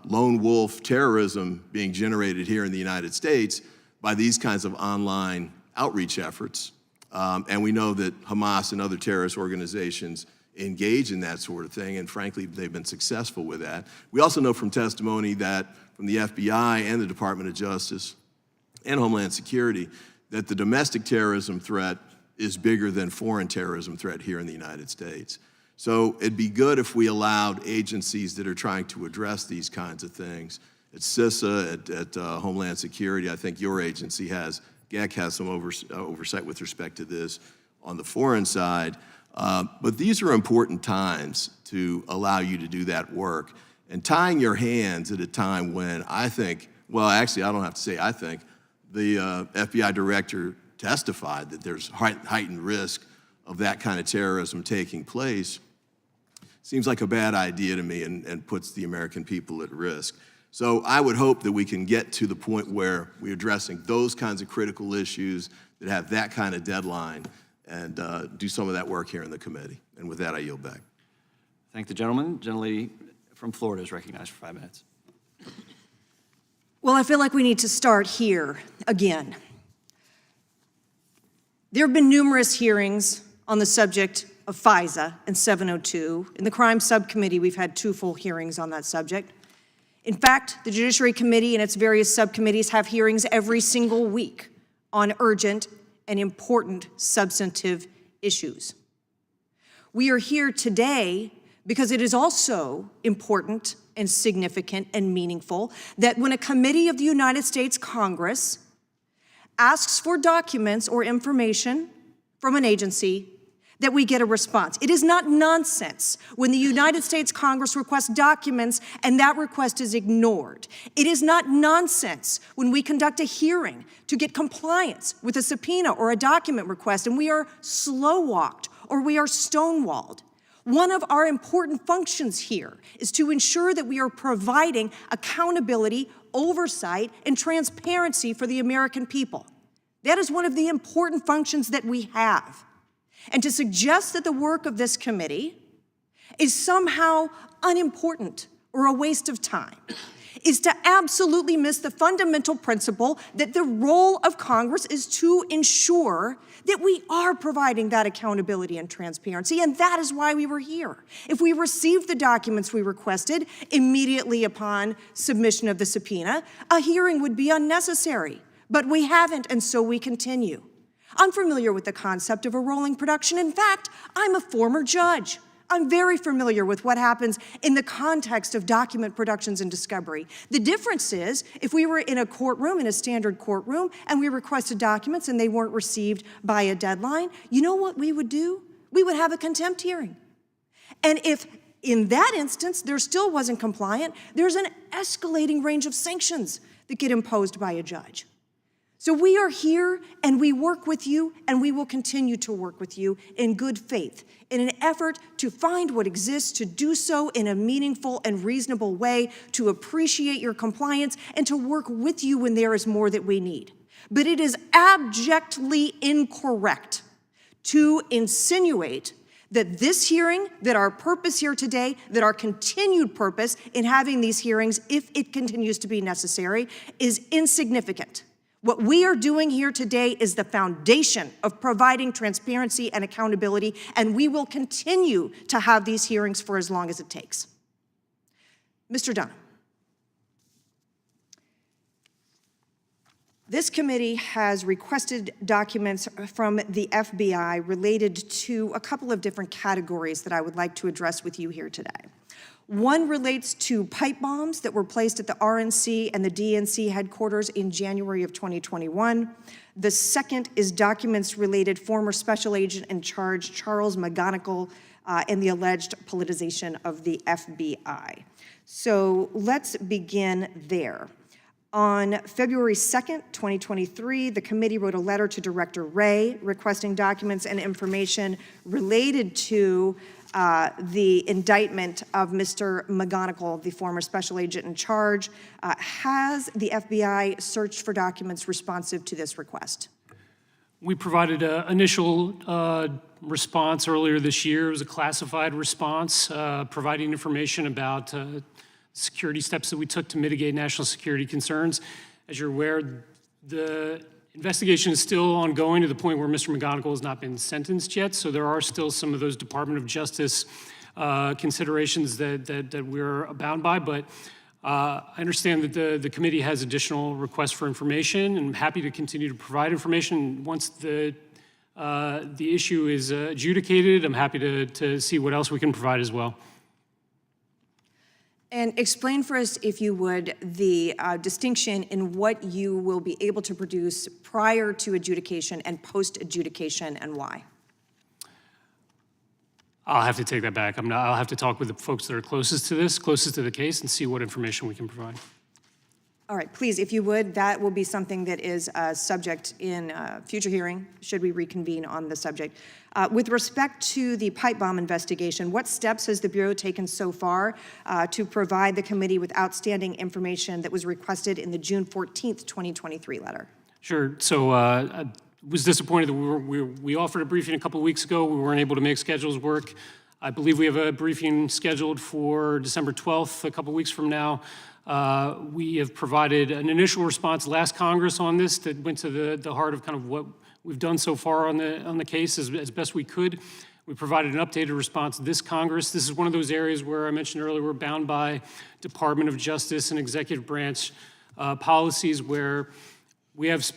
Speaker 8: lone wolf terrorism being generated here in the United States by these kinds of online outreach efforts. And we know that Hamas and other terrorist organizations engage in that sort of thing, and frankly, they've been successful with that. We also know from testimony that from the FBI and the Department of Justice and Homeland Security that the domestic terrorism threat is bigger than foreign terrorism threat here in the United States. So it'd be good if we allowed agencies that are trying to address these kinds of things, at CISA, at Homeland Security. I think your agency GEC has some oversight with respect to this on the foreign side. But these are important times to allow you to do that work. And tying your hands at a time when I think, well, actually, I don't have to say I think, the FBI director testified that there's heightened risk of that kind of terrorism taking place, seems like a bad idea to me and puts the American people at risk. So I would hope that we can get to the point where we're addressing those kinds of critical issues that have that kind of deadline and do some of that work here in the committee. And with that, I yield back.
Speaker 2: Thank the gentleman. Gentlelady from Florida is recognized for 5 minutes.
Speaker 10: Well, I feel like we need to start here again. There have been numerous hearings on the subject of FISA and 702. In the Crime Subcommittee, we've had 2 full hearings on that subject. In fact, the Judiciary Committee and its various subcommittees have hearings every single week on urgent and important substantive issues. We are here today because it is also important and significant and meaningful that when a committee of the United States Congress asks for documents or information from an agency, that we get a response. It is not nonsense when the United States Congress requests documents and that request is ignored. It is not nonsense when we conduct a hearing to get compliance with a subpoena or a document request and we are slow-walked or we are stonewalled. One of our important functions here is to ensure that we are providing accountability, oversight, and transparency for the American people. That is one of the important functions that we have. And to suggest that the work of this committee is somehow unimportant or a waste of time is to absolutely miss the fundamental principle that the role of Congress is to ensure that we are providing that accountability and transparency, and that is why we were here. If we received the documents we requested immediately upon submission of the subpoena, a hearing would be unnecessary. But we haven't, and so we continue. I'm familiar with the concept of a rolling production. In fact, I'm a former judge. I'm very familiar with what happens in the context of document productions and discovery. The difference is, if we were in a courtroom, in a standard courtroom, and we requested documents and they weren't received by a deadline, you know what we would do? We would have a contempt hearing. And if in that instance there still wasn't compliant, there's an escalating range of sanctions that get imposed by a judge. So we are here and we work with you, and we will continue to work with you in good faith in an effort to find what exists, to do so in a meaningful and reasonable way, to appreciate your compliance, and to work with you when there is more that we need. But it is abjectly incorrect to insinuate that this hearing, that our purpose here today, that our continued purpose in having these hearings, if it continues to be necessary, is insignificant. What we are doing here today is the foundation of providing transparency and accountability, and we will continue to have these hearings for as long as it takes. Mr. Dunham, this committee has requested documents from the FBI related to a couple of different categories that I would like to address with you here today. One relates to pipe bombs that were placed at the RNC and the DNC headquarters in January of 2021. The second is documents related former Special Agent in Charge Charles McGonigal and the alleged politicization of the FBI. So let's begin there. On February 2nd, 2023, the committee wrote a letter to Director Wray requesting documents and information related to the indictment of Mr. McGonigal, the former special agent in charge. Has the FBI searched for documents responsive to this request?
Speaker 4: We provided an initial response earlier this year. It was a classified response, providing information about security steps that we took to mitigate national security concerns. As you're aware, the investigation is still ongoing to the point where Mr. McGonigal has not been sentenced yet, so there are still some of those Department of Justice considerations that we're bound by, but I understand that the committee has additional requests for information, and I'm happy to continue to provide information. Once the issue is adjudicated, I'm happy to see what else we can provide as well.
Speaker 10: And explain for us, if you would, the distinction in what you will be able to produce prior to adjudication and post-adjudication, and why.
Speaker 4: I'll have to take that back. I'll have to talk with the folks that are closest to this, closest to the case, and see what information we can provide.
Speaker 10: All right, please, if you would, that will be something that is subject in future hearing, should we reconvene on the subject. With respect to the pipe bomb investigation, what steps has the Bureau taken so far to provide the committee with outstanding information that was requested in the June 14th, 2023 letter?
Speaker 4: Sure. So I was disappointed that we offered a briefing a couple of weeks ago. We weren't able to make schedules work. I believe we have a briefing scheduled for December 12th, a couple of weeks from now. We have provided an initial response last Congress on this that went to the heart of kind of what we've done so far on the case as best we could. We provided an updated response this Congress. This is one of those areas where I mentioned earlier we're bound by Department of Justice and executive branch policies where we have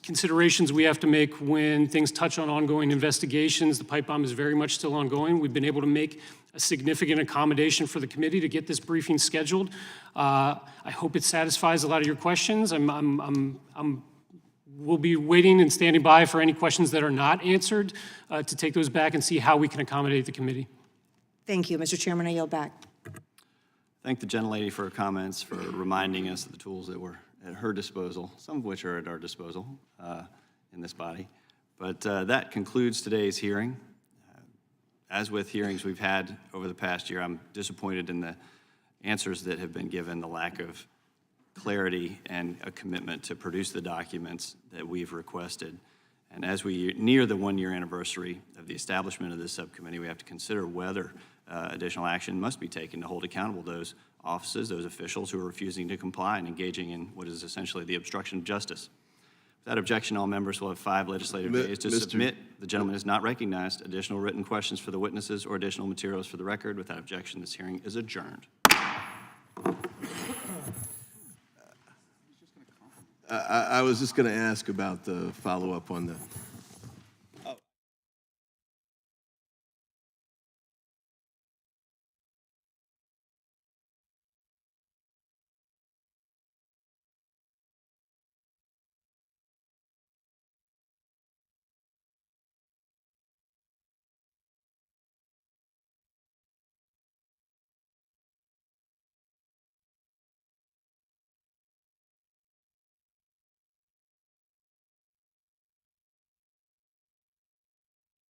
Speaker 4: considerations we have to make when things touch on ongoing investigations. The pipe bomb is very much still ongoing. We've been able to make a significant accommodation for the committee to get this briefing scheduled. I hope it satisfies a lot of your questions. We'll be waiting and standing by for any questions that are not answered to take those back and see how we can accommodate the committee.
Speaker 10: Thank you, Mr. Chairman. I yield back.
Speaker 2: Thank the gentlelady for her comments, for reminding us of the tools that were at her disposal, some of which are at our disposal in this body. But that concludes today's hearing. As with hearings we've had over the past year, I'm disappointed in the answers that have been given, the lack of clarity and a commitment to produce the documents that we've requested. And as we near the one-year anniversary of the establishment of this subcommittee, we have to consider whether additional action must be taken to hold accountable those offices, those officials who are refusing to comply and engaging in what is essentially the obstruction of justice. Without objection, all members will have 5 legislative days to submit. The gentleman is not recognized. Additional written questions for the witnesses or additional materials for the record. Without objection, this hearing is adjourned.
Speaker 8: I was just going to ask about the follow-up on the